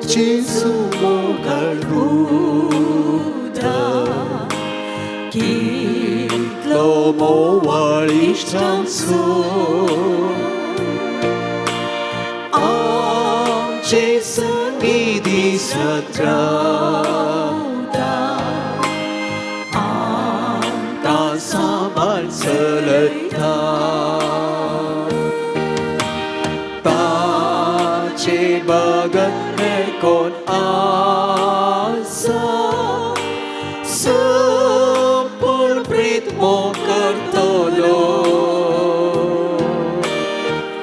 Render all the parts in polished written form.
Gesù Buddha Kitlo mo walish tanso Gesù di satrauda Anta sabar seleta Bagat ekon asa Sempur pritmo kertolo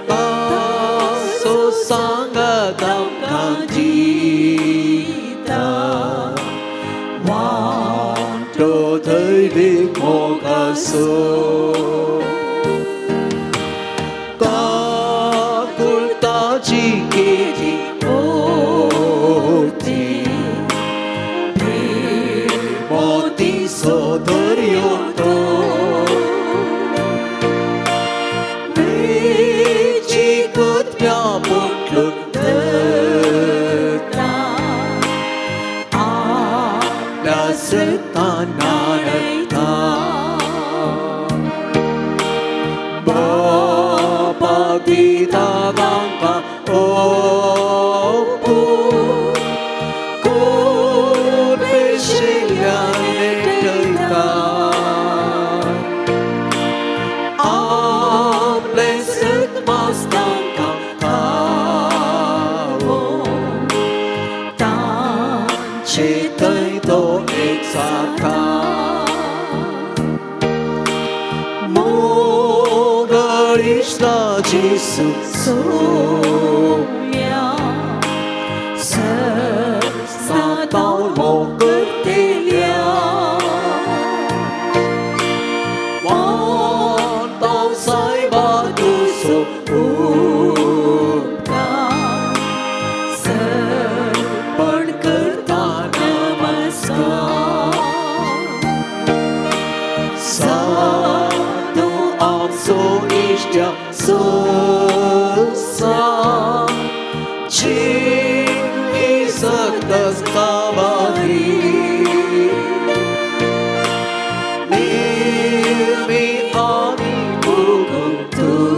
Taso sangatam kanjita Wanto thời dik mo kaso Jesus soya sa tao một cơn lia wan tao sai ba tu so ka sir pad karta namaskar sa tu aap so ishtya so sa chini saktas kabari nirmi ami bhukutuka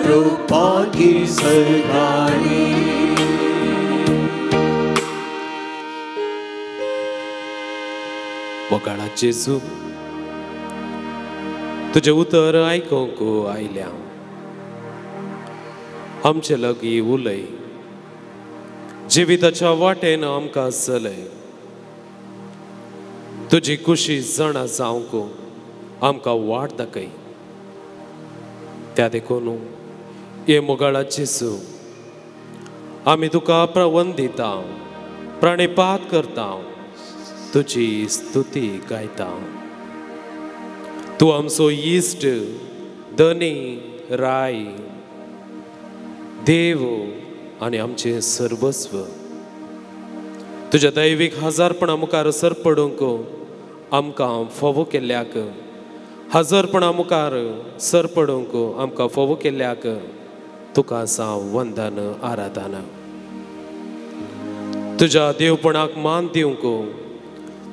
rupa ki sarkari वकाळा जेजू तुझे उतर आयकोंक आयल्या आमचे लागीं उलय जिविताच्या वाटेन आमकां चलय तुजी खुशी जाणा जावंक आमकां वाट दाखय त्या देखून हे मोगाळा जेजू आमी तुका प्रवंदिता प्रणिपात करता तुजी स्तुती गायता तू आमचो इश्ट धनी राय देव आनी आमचे सर्वस्व तुझ्या दैवीक हजारपणा मुखार सरपडूंक आमकां फोव केल्ल्याक हजारपणा मुखार सरपडूंक आमकां फोव केल्ल्याक तुका आसा वंदन आराधना तुझ्या देवपणाक मान दिवंक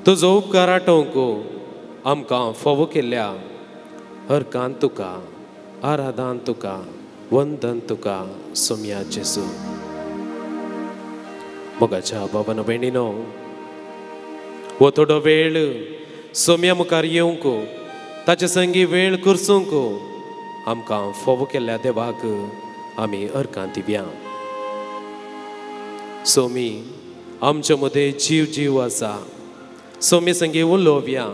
तुजो उपकार आठोवंक आमकां फोव केल्ल्या हरकान तुका आराधन तुका वंदन तुका सोम्या जेजू मोगाच्या भावन भयणीनो वो थोडो वेळ सोम्या मुखार येवंक ताचे संगी वेळ करसूंक आमकां फोव केल्ल्या देवाक आमी हरकां दिवया सोमी आमचे मदें जीव आसा सोमी संगी उलोवया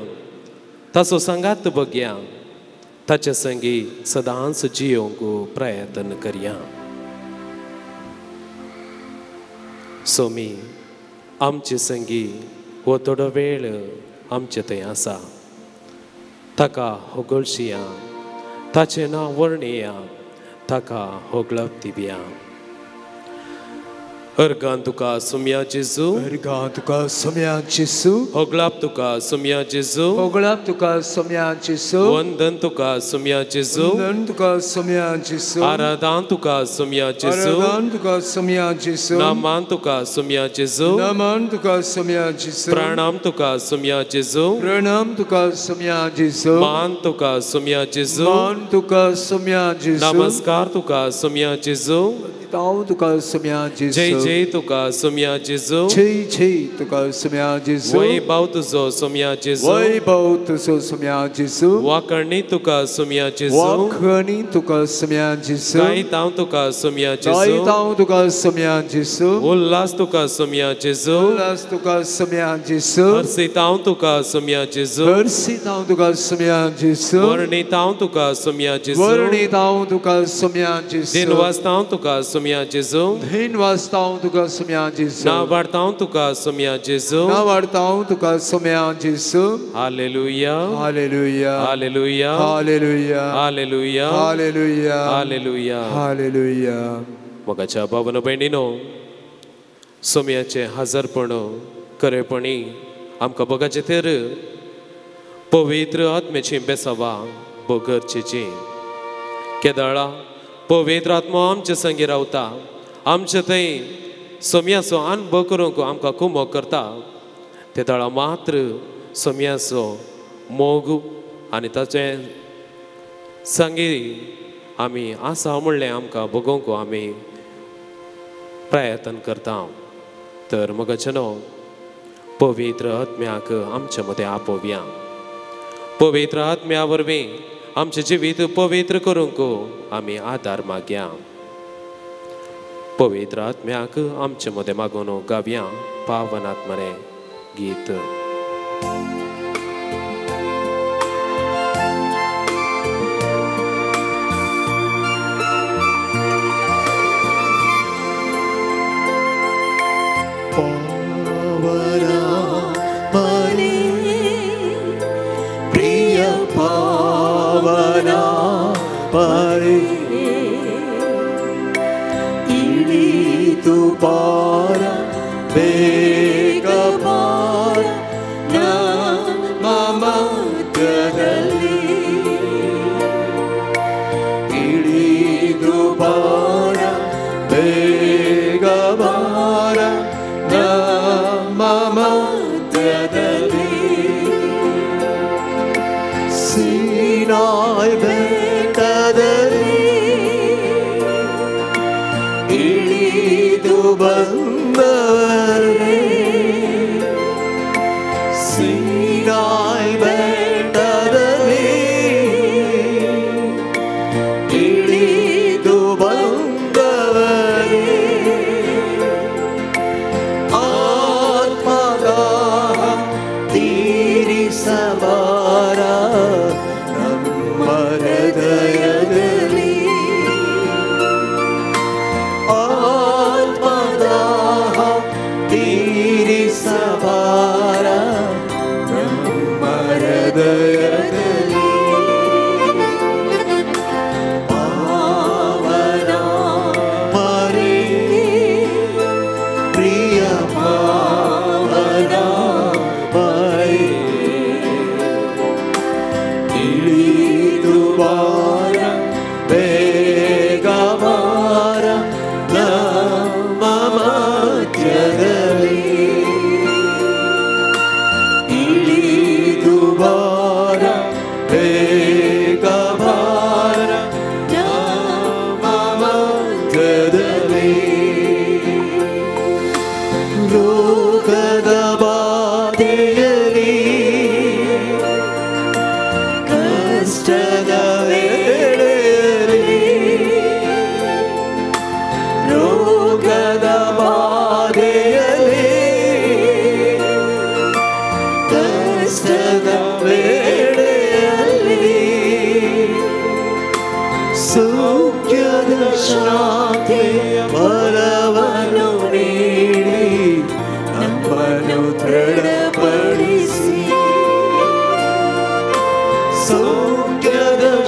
ताचो सांगात बघया ताचे संगी सदांच जियोंक प्रयत्न करया सोमी आमचे संगी हो थोडो वेळ आमचे थंय आसा ताका होगळशिया ताचें नांव वर्णिया ताका होगळप दिवया Ergan tuka sumya Jesu. Ergan tuka sumya Jesu. Hoglap tuka sumya Jesu. Hoglap tuka sumya Jesu. Vandan tuka sumya Jesu. Vandan tuka sumya Jesu. Aradan tuka sumya Jesu. Aradan tuka sumya Jesu. Naman tuka sumya Jesu. Naman tuka sumya Jesu. Pranam tuka sumya Jesu. Pranam tuka sumya Jesu. Man tuka sumya Jesu. Man tuka sumya Jesu. Namaskar tuka sumya Jesu. Tao tuka sumya Jesu. Jai jai tuka sumya Jesu. Jai jai tuka sumya Jesu. Vai bau tuzo sumya Jesu. Vai bau tuzo sumya Jesu. Wakarni tuka sumya Jesu. Wakarni tuka sumya Jesu. Kai tau tuka sumya Jesu. Kai tau tuka sumya Jesu. Ullas tuka sumya Jesu. Ullas tuka sumya Jesu. Harsi tau tuka sumya Jesu. Harsi tau tuka sumya Jesu. Varni tau tuka sumya Jesu. Varni tau tuka sumya Jesu. Dinwas tau tuka sumya Jesu. Dinwas tau tuka sumya Jesu. Na vartau tuka sumya Jesu. Na vartau tuka sumya Jesu. Hallelujah. Hallelujah. Hallelujah. Hallelujah. Hallelujah. Hallelujah. Hallelujah. Hallelujah. मोगाच्या भावन भयणीनो सोम्याचे हजरपण खरेपणी आमकां बोगाचे थेर पवित्र आत्म्याची बेसावा बोगरचेची केदाळा पवित्र आत्मा आमचे संगी रावता आमचे थंय सोम्याचो अनुभव करूंक आमकां खूब मोग करता ते दाळा मात्र सोम्याचो मोग आनी ताचे संगी आमी आसा म्हणलें आमकां बगोवंक आमी प्रयत्न करता तर मोगाचेनो पवित्र आत्म्याक आमचे मदें आपोवया पवित्र आत्म्या वरवीं आमचें जिवीत पवित्र करूंक आमी आदार मागया पवित्र आत्म्याक आमचे मदें मागून गावया पावन आत्मने गीत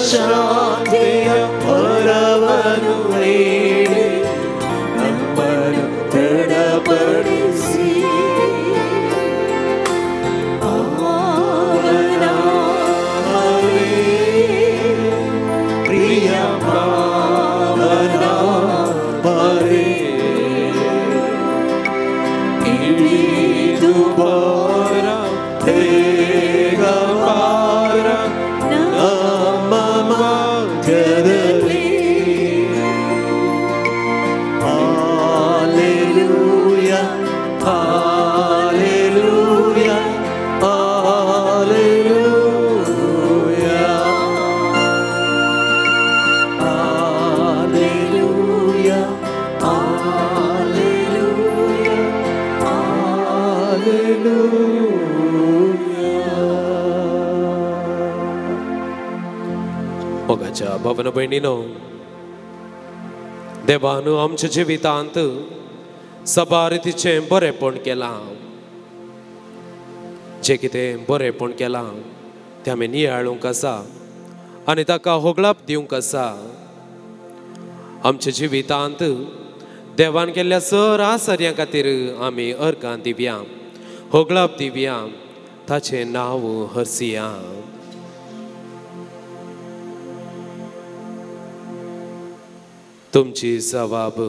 ಶಾಂತಿಯ ಪರವನು ನೀಡಿ ನಮ್ಮನ್ನು मोगाच्या भावन भयणीनो, देवान आमच्या जिवितांत सबा रितीचें बरेपण केलां. जे कितें बरेपण केलां तें आमी नियाळूंक आसा आनी ताका होगळाप दिवंक आसा. आमच्या जिवितांत देवान केल्ल्या सर आसर्यां खातीर आमी अर्गां दिवया, होगळाप दिवया, ताचें नांव हरसिया. तुमची जबाब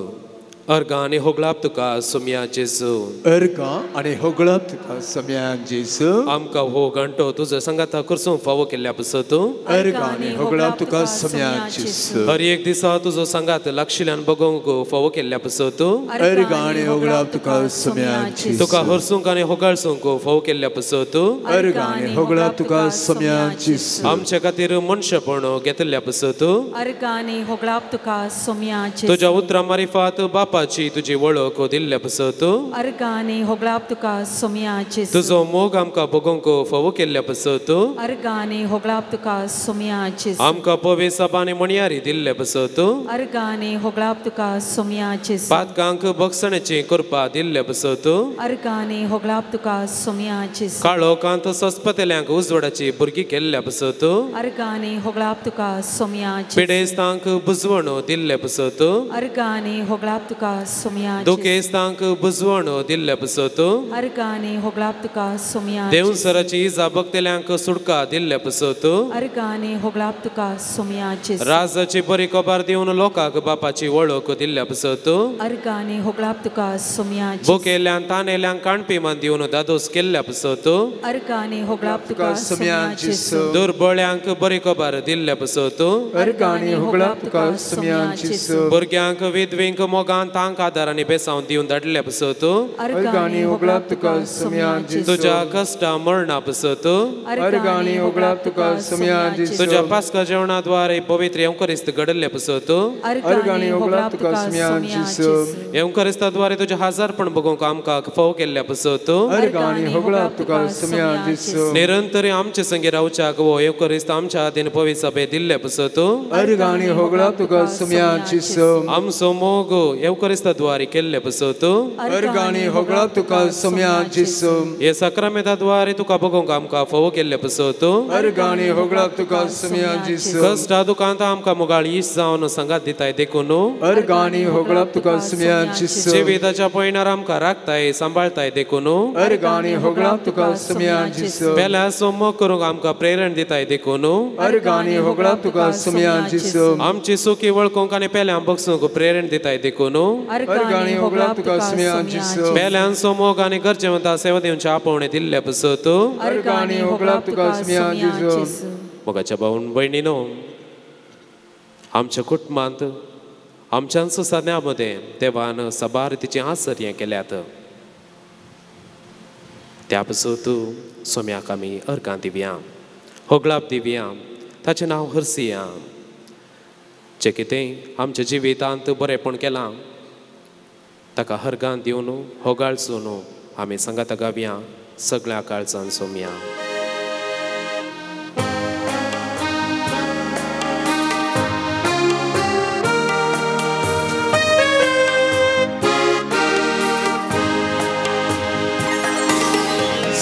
अर्गां आनी होगळाप तुका सुम्या जेजू. अर्गां आनी होगळाप तुका सुम्या जेजू. आमकां हो घंटो तुजो संगाता करसूं फावो केल्ल्या पासत अर्गां आनी होगळाप तुका सुम्या जेजू. हर एक दिसा तुजो संगात लागशिल्ल्यान बगोवंक फावो केल्ल्या पासत अर्गां आनी होगळाप तुका सुम्या जेजू. तुका हरसूंक आनी होगाळसूंक फावो केल्ल्या पासत अर्गां आनी होगळाप तुका सुम्या जेजू. आमचे खातीर मनशापण घेतल्या पासत अर्गां आनी होगळाप तुका सुम्या जेजू. तुज्या उतरां मारिफात बापाची तुजी वळख दिल्ल्या पासत अर्गां आनी होगळाप तुका सुम्या जेजू. तुजो मोग आमकां बगोवंक फावो केल्ल्या पासत अर्गां आनी होगळाप तुका सुम्या जेजू. आमकां पवे सभा आनी मणयारी दिल्ल्या पासत अर्गां आनी होगळाप तुका सुम्या जेजू. पातकांक बक्षणाची कृपा दिल्ल्या पासत अर्गां आनी होगळाप तुका सुम्या जेजू. काळोखांत सोंसपतेल्यांक उजवाडाची भुरगीं केल्ल्या पासत अर्गां आनी होगळाप तुका सुम्या जेजू. पिडेस्तांक बुजवण दिल्ल्या पासत अर्गां आनी होगळाप तुका सुम्या जेजू. दुखेस्तांक बुजवण दिल्ल्या पासत अर्गां आनी होगळाप तुका सुम्या जेजू. देवसराची इजा भक्तेल्यांक सुडका दिल्ल्या पासत अर्गां आनी होगळाप तुका सुम्या जेजू. राजाची बरी खबर दिवन लोकांक बापाची वळख दिल्ल्या पासत अर्गां आनी होगळाप तुका सुम्या जेजू. भुकेल्यांक तानेल्यांक काणपी मान दिवन दादोस केल्ल्या पासत अर्गां आनी होगळाप तुका सुम्या जेजू. दुर्बळ्यांक बरी खबर दिल्ल्या पासत अर्गां आनी होगळाप तुका सुम्या जेजू. भुरग्यांक विधवेंक मोगान तांक आदार आनी बेसांव दिवन धाडल्या पासत अर्गां आनी होगळाप तुका सुम्या जेजू. तुज्या कश्टा मरणा पासत अर्गां आनी होगळाप तुका सुम्या जेजू. तुज्या पास्का जेवणाद्वारे पवित्र एवकरिस्त घडल्या पासत अर्गां आनी होगळाप तुका सुम्या जेजू. एवकरिस्ताद्वारे तुजें हाजारपण बगोवंक आमकां फावो केल्ल्या पासत अर्गां आनी होगळाप तुका सुम्या जेजू. निरंतर आमचे संगी रावच्याक वो एवकरिस्त आमच्या हातीन पवित्र सभे दिल्ल्या पासत अर्गां आनी होगळाप तुका सुम्या जेजू. आमचो मोग एवकरिस्ताद्वारे केल्ल्या पासत अर्गां आनी होगळाप तुका सुम्या जेजू. हे सक्रामेताद्वारे तुका बगोवंक आमकां फावो केल्ल्या पासत अर्गां आनी होगळाप तुका सुम्या जेजू. कश्टा दुखांत आमकां मोगाळ इश्ट जावन संगात दिताय देखून अर्गां आनी होगळाप तुका सुम्या जेजू. जिविताच्या पयणार आमकां राखताय सांबाळताय देखून अर्गां आनी होगळाप तुका सुम्या जेजू. पेल्या सोमो करूंक आमकां प्रेरण दिताय देखून अर्गां आनी होगळाप तुका सुम्या जेजू. आमची सुखी वळखूंक आनी पेल्यां बगसूंक प्रेरण दिताय देखून अर्गां आनी होगळाप तुका सुम्या जेजू. पेल्यां सोमोग आनी गरजेवंता सेवा दिवचे आपोवणे दिल्ल्या पासत अर्गां आनी होगळाप तुका सुम्या जेजू. मोगाच्या भावन भयणीनो, आमच्या कुटुंबांत आमच्या सुसान्या मध्ये देवान सबा रितीचें आसर्यां केल्यात. त्या पासत सोम्याक आमी अर्गां दिवया, होगळाप दिवया, ताचें नांव हरसिया. जे कितें आमच्या जिवितांत बरेपण केलां ताका अर्गां दिवन होगाळसून आमी संगात गावया सगळ्या काळजान सोम्या.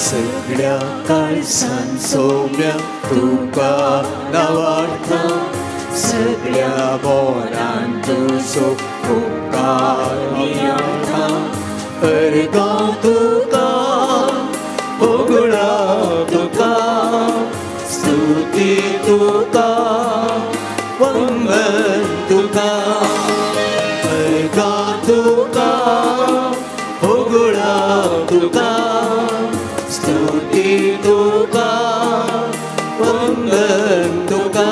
सगळ्या काळजान सोम्या तुका नावार्थां, सगळ्या मोरान तुजो उपकार नियाळटां. अर्गां तुका, होगळाप तुका, स्तुती तुका, वंदन तुका. अर्गां तुका, होगळाप तुका, स्तुती तुका, वंदन तुका.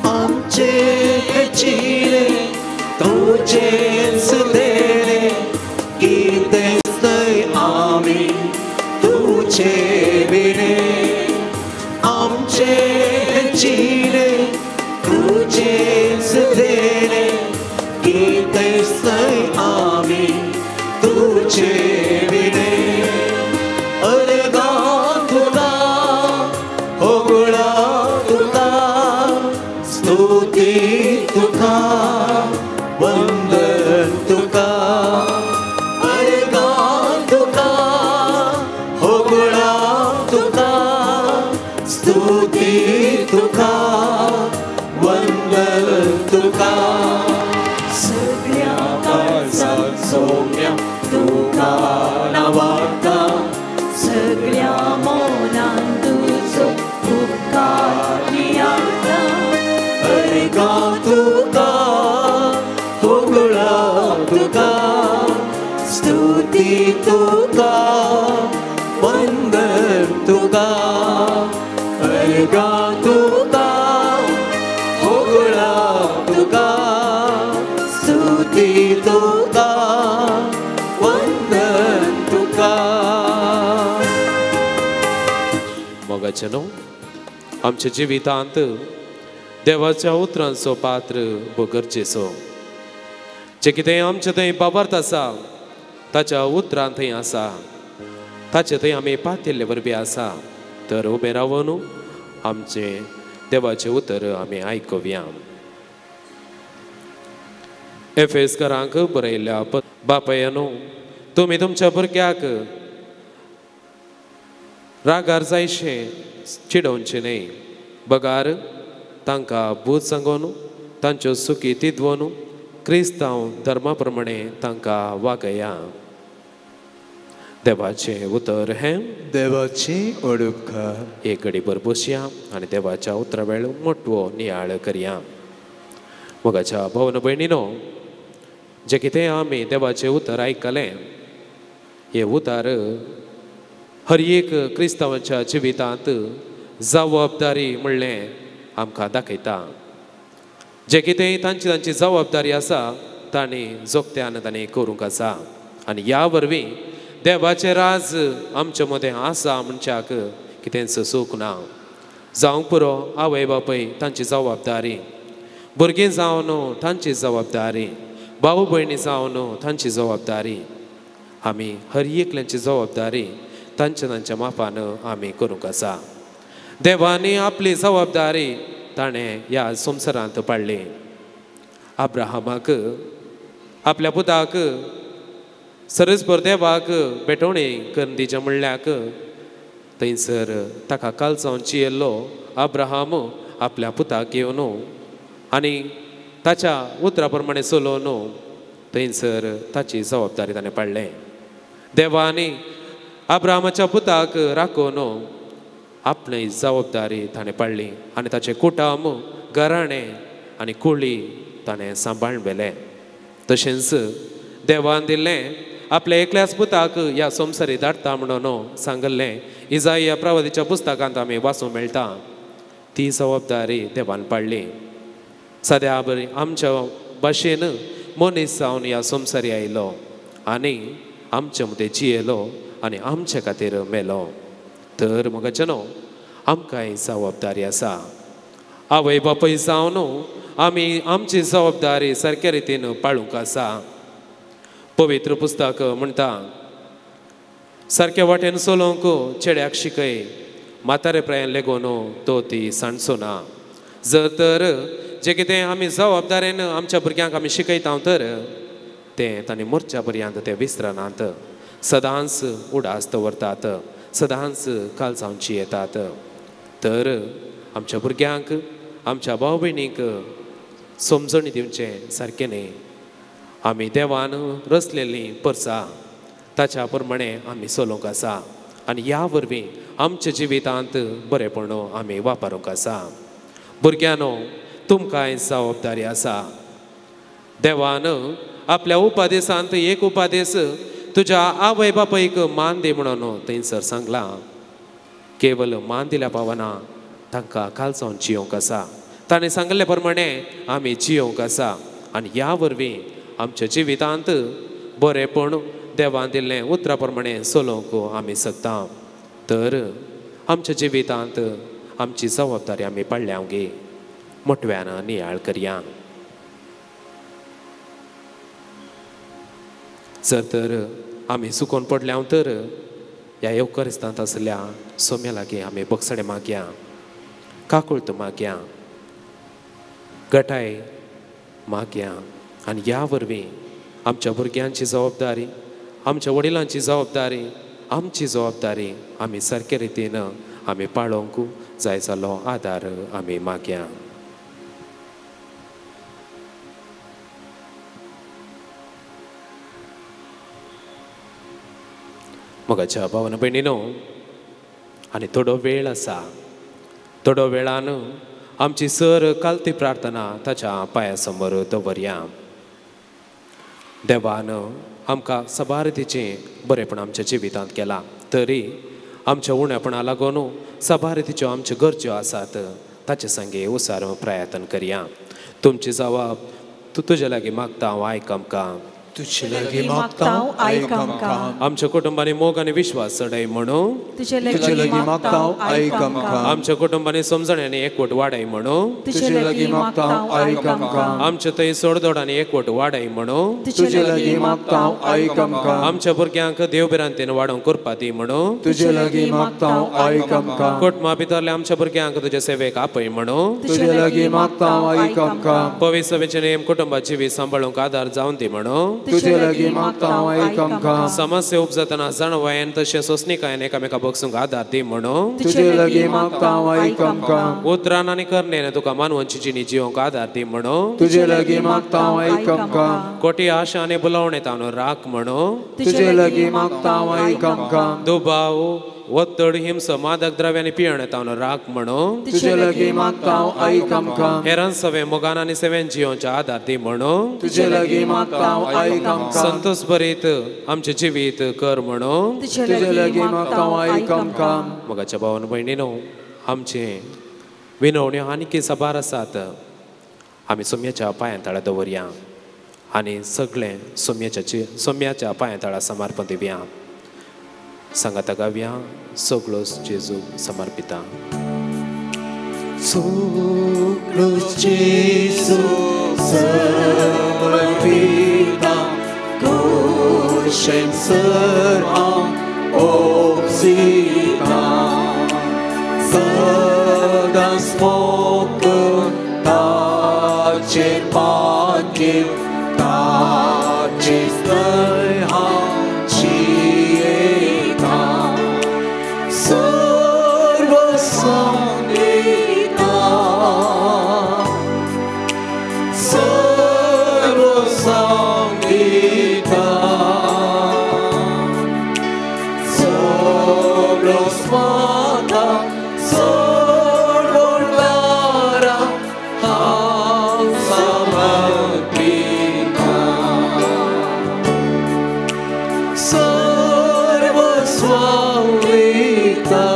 आमचे चिरे तुजेच देणे, कितेंच न्हय आमी तुजे विणे. आमचे चिरे तुजेच देणे, कितेंच न्हय आमी तुजे विणे. तुका वंदन तुका सगळ्या काळजात सौम्या तुका नावाता सगळ्या मौनान तुजो उपकार नियाळटा अर्गा तुका होगळा तुका स्तुती तुका वंदन तुका अर्गा तुका होगळा तुका स्तुती तुका वंदन तुका मोगाचनो आमच्या जिवितांत देवाच्या उतरांचो पात्र गरजेचो जे कितें आमचे थंय बाबर्थ आसा ताच्या उतरां थंय आसा ताचे थंय आमी पातिल्ले वरवीं आसा तर उबे रावन आमचे देवाचे उतर आमी आयकुया एफेसकारांक बरयल्या बापयानो तुमी तुमच्या भुरग्याक रागार जायशे चिडोवचे न्ही बगार तांकां बूत सांगून तांच्यो सुखी तिदवून क्रिस्तांव धर्मा प्रमाणे तांकां वागया देवाचे उतर हें देवाची ओळख एक घडी भर बसया आनी देवाच्या उतरा वेळ मोठवो नियाळ करया मोगाच्या भवन भयणीनो जे कितें आमी देवाचे उतर आयकलें हे उतर हर एक क्रिस्तांवाच्या जिवितांत जबाबदारी म्हणलें आमकां दाखयता जे कितें तांची तांची जबाबदारी आसा तांणी जोगत्यान तांणी करूंक आसा आनी ह्या वरवीं देवाचें राज आमचे मदें आसा म्हणच्याक कितेंच सूख ना जावंक पुरो आवय बापूय तांची जबाबदारी भुरगीं जावन तांची जबाबदारी भाऊ भयणी जावन तांची जबाबदारी आमी हर एकल्यांची जबाबदारी तांच्या तांच्या मापान आमी करूंक आसा देवानी आपली जबाबदारी ताणें ह्या संवसारांत पाडली अब्राहमाक आपल्या पुताक सरस्पर देवाक भेटवणी करून दिच्या म्हणल्याक थंयसर ताका कालचावन येयल्लो अब्राहम आपल्या पुताक घेवन आनी ताच्या उतरा प्रमाणे चलोवन थंयसर ताची जबाबदारी ताणें पाडलें देवानी अब्राहमाच्या पुताक राखून आपली जबाबदारी ताणें पाडली आनी ताचें कुटुंब घराणें आनी कुळी ताणें सांबाळून व्हेलें तशेंच देवान दिल्लें आपल्या एकल्याच पुताक ह्या संवसारी धाडटा म्हणून सांगल्लें इजाया प्रवादीच्या पुस्तकांत आमी वाचूंक मेळटा ती जबाबदारी देवान पाडली सद्या बरी आमच्या भाशेन मनीस जावन ह्या संवसारी आयलो आनी आमचे मदें जियेलो आनी आमचे खातीर मेलो तर मोगाचनो आमकांय जबाबदारी आसा आवय बापूय जावन आमी आमची जबाबदारी सारक्या रितीन पाळूंक आसा पवित्र पुस्तक म्हणटा सारक्या वाटेन चलोवंक चेड्याक शिकय म्हातारे प्रायान लेगून तो ती सांडचो ना जर तर जे कितें आमी जबाबदारेन आमच्या भुरग्यांक आमी शिकयता तर तें तांणी मरच्या पर्यंत ते विसरनात सदांच उडास दवरतात सदांच कालचावची येतात तर आमच्या भुरग्यांक आमच्या भाव भयणीक समजणी दिवचें सारकें न्ही आमी देवान रचलेलीं परसां ताच्या प्रमाणे आमी चलोवंक आसा आनी ह्या वरवीं आमच्या जिवितांत बरेपण आमी वापरूंक आसा भुरग्यांनो तुमकांय जबाबदारी आसा देवान आपल्या उपादेसांत एक उपादेस तुज्या आवय बापायक मान दे म्हणून थंयसर सांगलां केवल मान दिल्या पावना तांकां कालचावन जियोंक आसा ताणें सांगले प्रमाणे आमी जियोंक आसा आनी ह्या वरवीं आमच्या जिवितांत बरेपण देवान दिल्लें उतरा प्रमाणे चलोवंक आमी शकता तर आमच्या जिवितांत आमची जबाबदारी आमी पाळल्या गे मोठव्यान नियाळ करया जर तर आमी चुकोवन पडल्या तर ह्या येवकारिस्तांत आसल्या सोम्या लागीं आमी बगसणे मागया काकुळत मागया गटाय मागया आनी ह्या वरवीं आमच्या भुरग्यांची जबाबदारी आमच्या वडिलांची जबाबदारी आमची जबाबदारी आमी सारके रितीन आमी पाळोवंक जाय जालो आदार आमी मागया. मोगाच्या भावन भयणीनो, आनी थोडो वेळ आसा. थोडो वेळान आमची सर कालती प्रार्थना ताच्या पांया समोर दवरया. देवान आमकां सबारतीचें बरेपण आमच्या जिवितांत केलां, तरी आमच्या उणेपणा लागून सबारतीच्यो आमच्यो गरज्यो आसात, ताचे संगे उसार प्रयत्न करया. तुमची जबाब तूं तुजे लागीं मागता हांव आयक आमकां. तुझे लगे मागता हूँ आयक आमकां. आमच्या कुटुंबांनी मोग आनी विश्वास चडय म्हणून तुझे लगे मागता हूँ आयक आमकां. आमच्या कुटुंबांनी समजण आनी एकवट वाडय म्हणून तुझे लगे मागता हूँ आयक आमकां. आमच्या थंय सोडदोड आनी एकवट वाडय म्हणून तुझे लगे मागता हूँ आयक आमकां. आमच्या भुरग्यांक देवबिरांतेन वाडोवंक करपा दी म्हणून तुझे लगे मागता हूँ आयक आमकां. कुटुंबा भितरल्या आमच्या भुरग्यांक तुजे सेवेक आपय म्हणून तुझे लगे मागता हूँ आयक आमकां. पवित्र सभेचे नेम कुटुंबाची जिवीत सांबाळूंक आदार जावन दी म्हणून तुझे लगे मागता हूँ आयक आमकां. समस्या उपजातना जाणवायन तशें सोंसणीकायेन एकामेकां बगसूंक आदार दी म्हणून तुझे लगे मागता हूँ आयक आमकां. उतरान आनी करण्यान तुका मानवांची जिणी जिवंक आदार दी म्हणून तुझे लगे मागता हूँ आयक आमकां. कोटी आशा आनी बुलावणे तांदूळ राख म्हणून तुझे लगे मागता हूँ आयक आमकां. दुबाव वत्तड हिंस मादक द्रव्यानी पियण तांदूळ राख म्हणून तुझे लगे मागता हूँ आयक आमकां. हेरान सवे मोगान आनी सेवेन जियोच्या आदार दी म्हणून तुझे लगे मागता हूँ आयक आमकां. संतोष भरीत आमचे जिवीत कर म्हणून तुझे लगे मागता हूँ आयक आमकां. मोगाच्या भावन भयणीनो, आमचे विनवण्यो आनीक साबार आसात. आमी सोम्याच्या पांया तळा दवरया आनी सगळें सोम्याच्या पांया तळा समर्पण दिवया. सांगाता गावया सगळोच जेजू समर्पिता. Soglos Jesus समर्पिता. Goshen serham obsita. Sădă smocă tace patje, tace stăha cieta. सर्व संगीता, सर्व Sangeeta. Soglos mata, sorvollara, am समर्पिता. सर्व स्वामिता,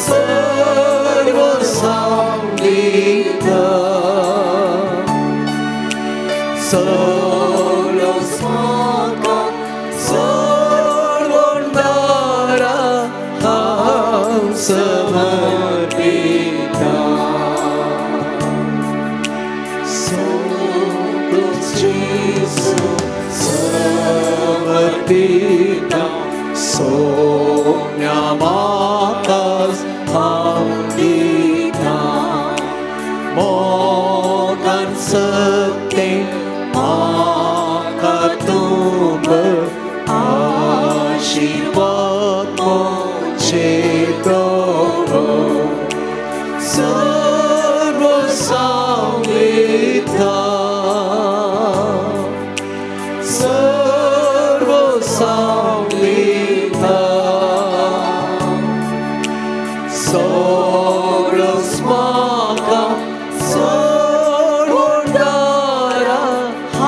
सर्व Sangeeta. Soglos mata, sorvollara, am समर्पिता. Soglos Jesus समर्पिता. Somnia matas amdita. Mogan săte macatumb आशीर्वाद मोचे दो. सर्व संगीता, सर्व Sangeeta. Soglos mata, sorvollara,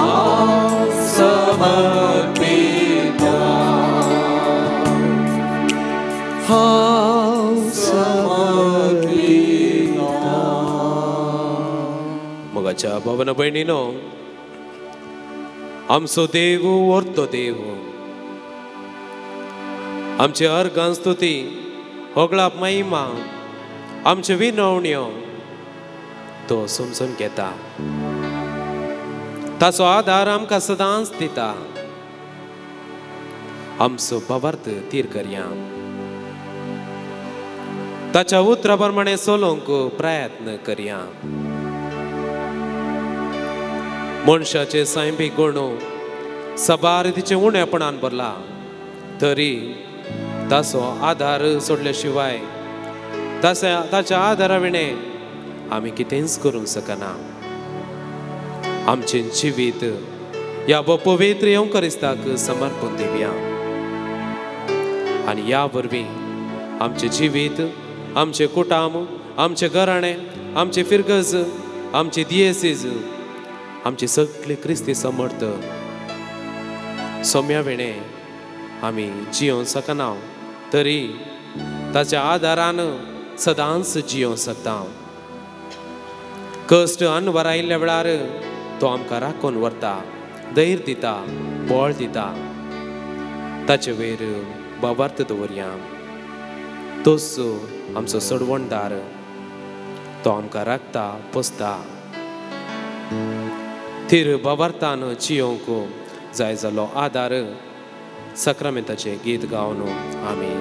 am समर्पिता. Am समर्पिता. मोगाच्या भावन भयणीनो, आमचो देव व्हरतो देव, आमचे अर्गां स्तुती होगळाप महिमा आमचे विनवण्यो तो समजून घेता. ताचो आदार आमकां सदांच दिता. आमचो भावार्थ तीर करया. ताच्या उतरा प्रमाणे चलोवंक प्रयत्न करया. मनशाचे सायंबीक गुण सबार तिचे उणेपणान भरला, तरी ताचो आधार सोडल्या शिवाय ताच्या आधारा विणे आमी कितेंच करूंक शकना. आमचें जिवीत ह्या पवित्र येवकारिस्ताक समर्पण दिवया आनी ह्या वरवीं आमचें जिवीत, आमचें कुटुंब, आमचें घराणें, आमचें फिरगज, आमची दियेसीज, आमचे सगळे क्रिस्ती समर्थ सोम्या विणे आमी जियोंक शकना, तरी ताच्या आदारान सदांच जियोंक शकता. कश्ट अनवर आयिल्ल्या वेळार तो आमकां राखून व्हरता, धैर्य दिता, बळ दिता. ताचे वयर बाबार्थ दवरया. तोच आमचो सोडवणदार, तो आमकां राखता, पोसता. थिर बाबार्थान जियोंक जाय जालो आदार सक्रामेंताचें गीत गावन आमी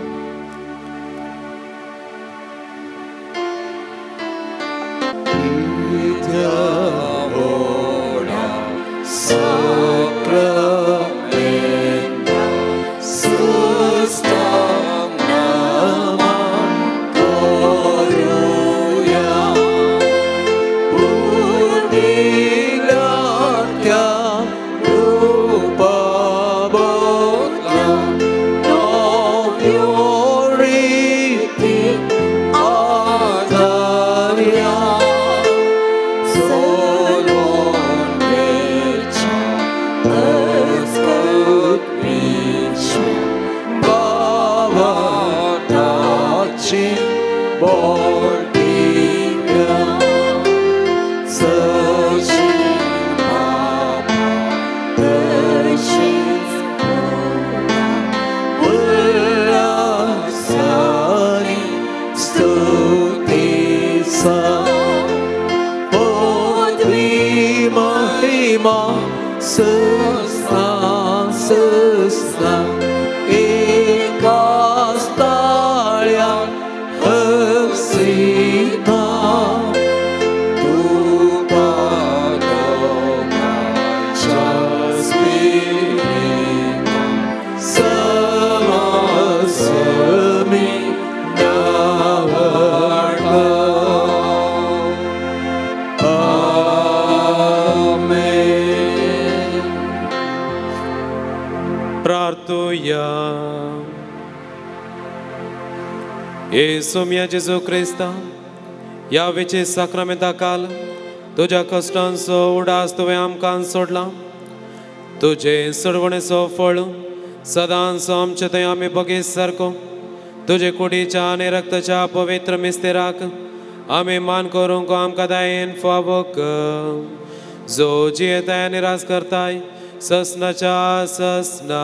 सोम्या जेजू क्रिस्ता, ह्या वेचे साक्रामेंता काल तुज्या कश्टांचो उडास तुवें आमकां सोडला. तुजे सडवणेचो फळ सदांच आमचे थंय आमी बगीत सारको तुजे कुडीच्या आनी रक्ताच्या पवित्र मिस्तेराक आमी मान करूंक आमकां दायेन फावो कर. जो जियेताय आनी रास करताय ससनाच्या ससना.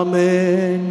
आमेन.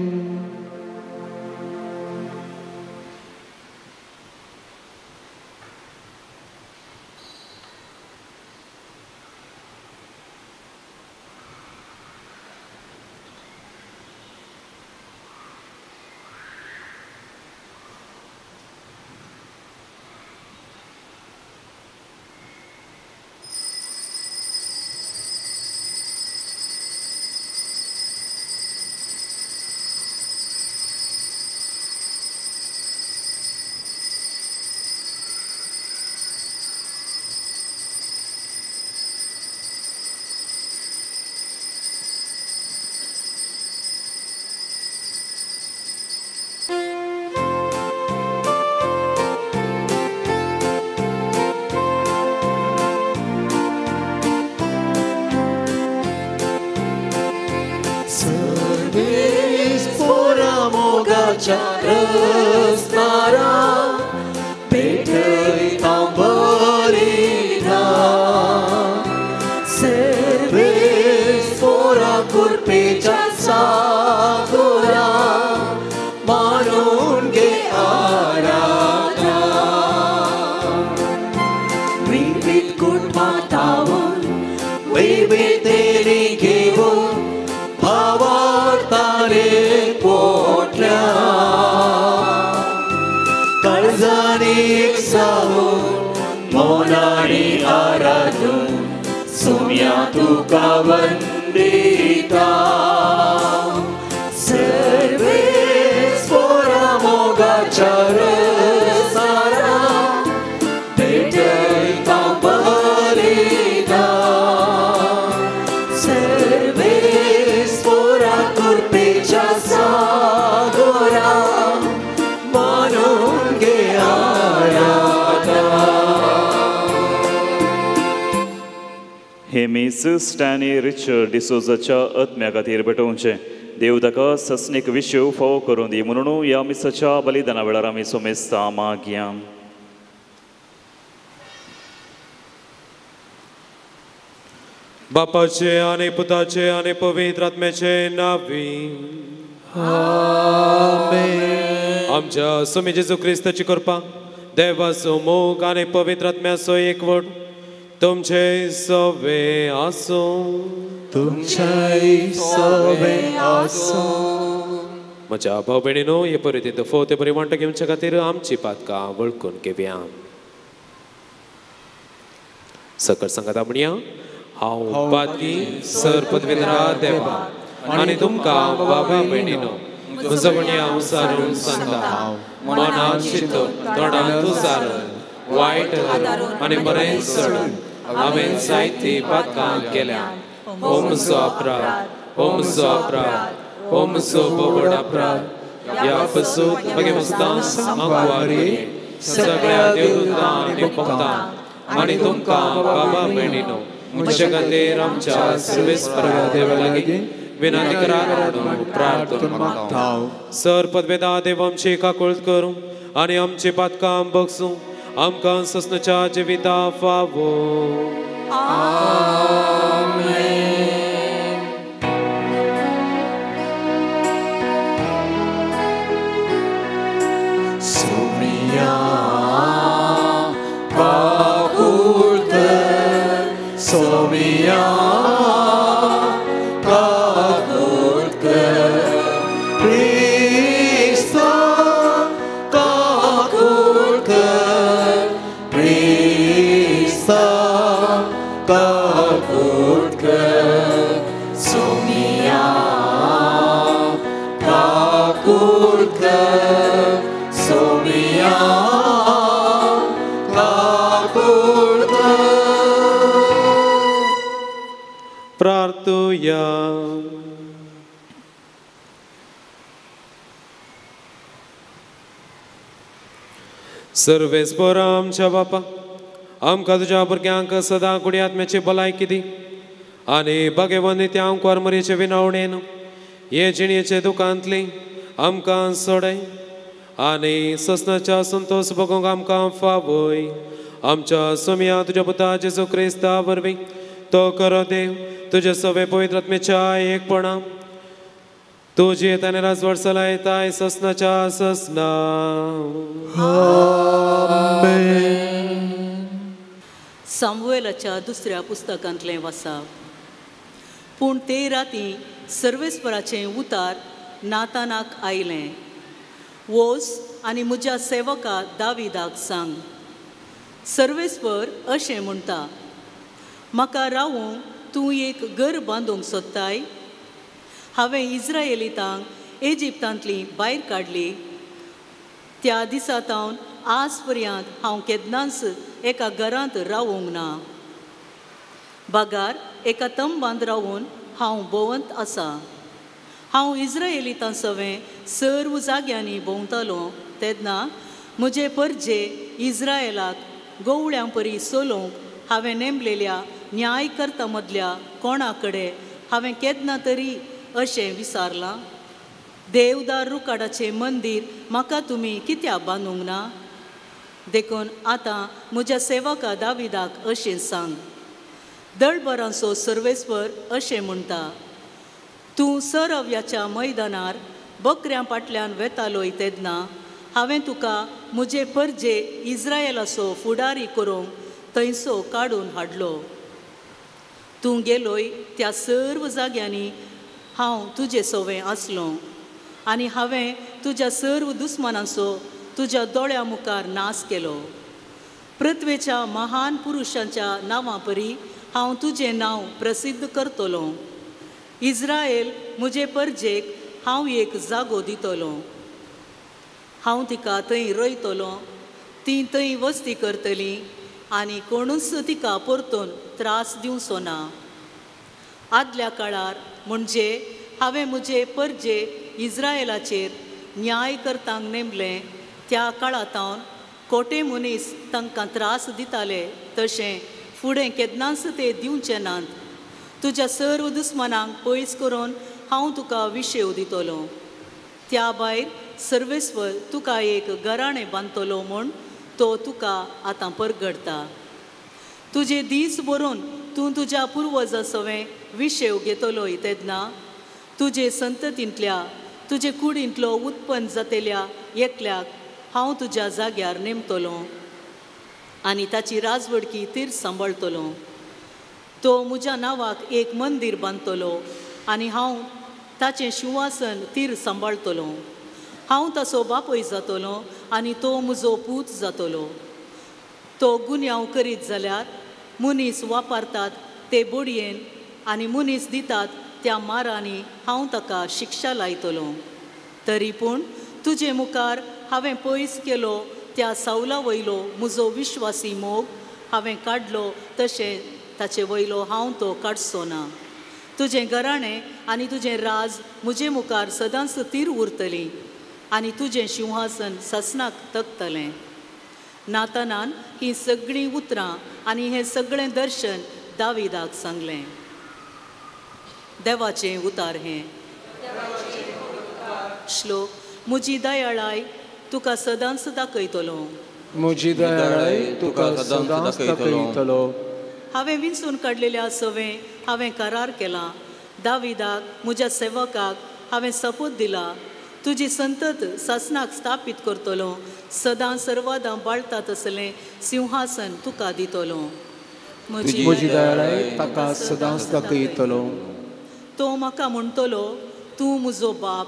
मिस स्टॅनी रिचर्ड डिसोजाच्या आत्म्या खातीर भेटोवचें. देव ताका ससनीक विशव फावो करून दी म्हणून ह्या मिसाच्या बलिदाना वेळार आमी सोमेस्ता मागया. बापाचे आनी पुताचे आनी पवित्र आत्म्याचे नावी. आमच्या स्वामी जेजू क्रिस्ताची कृपा, देवाचो मोग आनी पवित्र आत्म्याचो एकवट तुमचे सवे आसो. म्हज्या भाव भयणीनो, हे परिस्थिती फोते बरी वांटो घेवच्या खातीर आमची पातकां वळखून घेवया. सकट सांगात म्हणया, हांव पातकी सर पदवीधरा देवा आनी तुमकां बाबा भयणीनो म्हजो म्हणया उसारून सांगता. मनान चिंतून तोंडान उसारून वायट आनी बरें सोडून हांवें जायती पातकां केल्या. हो म्हजो अपराध, हो म्हजो अपराध, हो म्हजो बोबड अपराध. ह्या पसून मागे मुस्तां सांगवारी सगळ्या देवदूतां आनी भक्तां आनी तुमकां बाबा भयणीनो म्हज्या खातीर आमच्या सर्वेस्परा देवा लागीं विनंती करात म्हणून प्रार्थना मागता. सर पदवेदा देव आमची काकूळट करूं आनी आमची पातकां बगसूं आमकां ससनाच्या जिविता फावो. प्रार्थूया. सर्वेस्पर आमच्या बापा, आमकां तुज्या भुरग्यांक सदां कुडी आत्म्याची भलायकी दी आनी भगवन नित्या कोरमरीचे विनवणेन हे जिणेचे दुखांतली आमकां सोडय आनी ससनाच्या संतोष भोगूंक आमकां फावय. आमच्या सोम्या तुज्या पुता जेजू क्रिस्ता वरवीं तो करो देव तुझे सवे पवित्र आत्म्याच्या एकपणां तुजी येताना राजवट चलयताय ससनाच्या ससना. सामुएलाच्या दुसऱ्या पुस्तकांतलें वाचप. पूण ते राती सर्वेस्पराचें उतार नातानाक आयलें. वोस आनी म्हज्या सेवका दाविदाक सांग. सर्वेस्पर अशें म्हणटा, म्हाका रावूंक तूं एक घर बांदूंक सोदताय. हांवें इस्रायेलीतांक इजिप्तांतली भायर काडली. त्या दिसातावन आज पर्यंत हांव केन्नाच एका घरांत रावूंक ना. बागार एका तंबांत रावून हांव भोंवत आसा. हांव इस्रायेलीतां सवें सर्व जाग्यांनी भोंवतालों तेन्ना म्हजे परजे इस्रायेलाक गवळ्यां परी सोलोवंक हांवें नेमलेल्या न्यायकर्ता मदल्या कोणा कडेन हांवें केन्ना तरी अशें विचारलां. देवदार रुकाडाचें मंदीर म्हाका तुमी कित्याक बांदूंक ना? देखून आतां म्हज्या सेवका दाविदाक अशें सांग. दळबरांचो सर्वेस्पर अशें म्हणटा, तूं सरव्याच्या मैदानार बकऱ्यां फाटल्यान वेतालोय तेन्ना हांवें तुका म्हजे परजे इस्रायेलाचो फुडारी करूंक थंयसो काडून हाडलो. तूं गेलोय त्या सर्व जाग्यांनी हांव तुजे सवें आसलों आनी हांवें तुज्या सर्व दुस्मानांचो तुज्या दोळ्या मुखार नाश केलो. पृथ्वेच्या महान पुरुशांच्या नांवां परी हांव तुजें नांव प्रसिद्ध करतलो. इस्रायल म्हजे परजेक हांव एक जागो दितलो. हांव तिका थंय रोयतलो. ती थंय वस्ती करतली आनी कोणूच तिका परतून त्रास दिवचो ना. आदल्या काळार म्हणजे हांवें म्हजे परजे इस्रायेलाचेर न्याय करतांक नेमलें त्या काळांतावन कोटे मनीस तांकां त्रास दिताले तशें फुडें केन्नाच ते दिवचे नात तुज्या सर्व दुस्मनांक पयस करून हांव तुका विशेव दितलो. त्या भायर सर्वेस्वर तुका एक घराणें बांदतलो म्हूण तो तुका आतां परगडता. तुजे दीस बरोवन तूं तुज्या पुर्वजां सवें विशेव घेतलोय तेन्ना तुजे संततींतल्या तुजे कुडींतलो उत्पन्न जातेल्या एकल्याक हांव तुज्या जाग्यार नेमतलो आनी ताची राजवडकी तीर सांबाळतलो. तो म्हज्या नांवाक एक मंदीर बांदतलो आनी हांव ताचें शिंवासन तीर सांबाळतलो. हांव ताचो बापूय जातलो आनी तो म्हजो पूत जातलो. तो गुन्यांव करीत जाल्यार मनीस वापरतात ते बोडयेन आनी मनीस दितात त्या मारांनी हांव ताका शिक्षा लायतलो. तरी पूण तुजे मुखार हांवें पयस केलो त्या सावला वयलो म्हजो विश्वासी मोग हांवें काडलो तशें ताचे वयलो हांव तो काडचो ना. तुजें घराणें आनी तुजें राज म्हजे मुखार सदांच तीर उरतली आनी तुजें सिंहासन ससनाक तगतलें. नातानान ही सगळीं उतरां आनी हें सगळें दर्शन दाविदाक सांगलें. देवाचें उतार हें. श्लोक. म्हजी दयाळाय तुका सदांच दाखयतलो. म्हजी दयाळाय तुका सदांच दाखयतलो. हांवें विंचून काडलेल्या सवें हांवें करार केला. दाविदाक म्हज्या सेवकाक हांवें सपूत दिला. तुजी संतत सासनाक स्थापीत करतलो. सदां सर्वादां बाळटा तसलें सिंहासन तुका दितलो. म्हजी दयाळाय ताका सदांच दाखयतलो. तो म्हाका म्हणटलो तूं म्हजो बाप,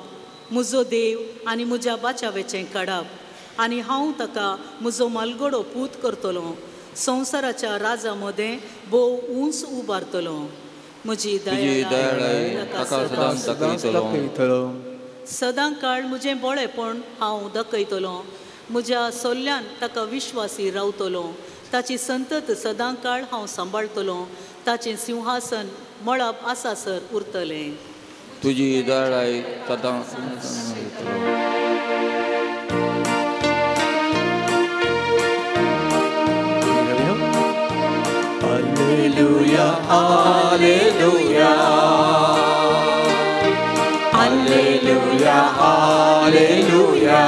म्हजो देव आनी म्हज्या बाचावेचें काडप आनी हांव ताका म्हजो मालगडो पूत करतलो. संवसाराच्या राजा मदें भोव उंच उबारतलो. म्हजी दयाळाय ताका सदांच दाखयतलो. सदां काळ म्हजें बळेपण हांव दाखयतलो. म्हज्या सोल्ल्यान ताका विश्वासी रावतलो. ताची संतत सदां काळ हांव सांबाळतलो. ताचें सिंहासन मळब आसासर उरतलें. तुजी दयाळाय सदांच Alleluia, alleluia. Alleluia, alleluia.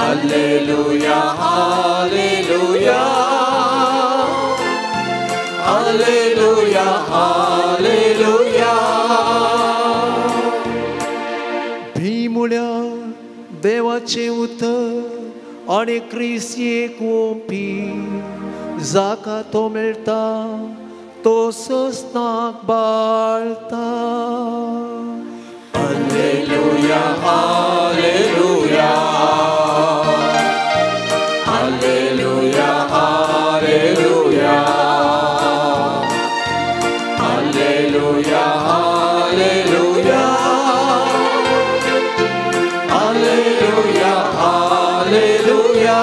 Alleluia, alleluia. Alleluia, alleluia. भीमुळ्या देवाचे उतर आणि ख्रिस्त एक ओंपी जाका तो मेळटा तो ससनाक बाळटा. Alleluia, alleluia. Alleluia, alleluia. Alleluia, alleluia. Alleluia, alleluia.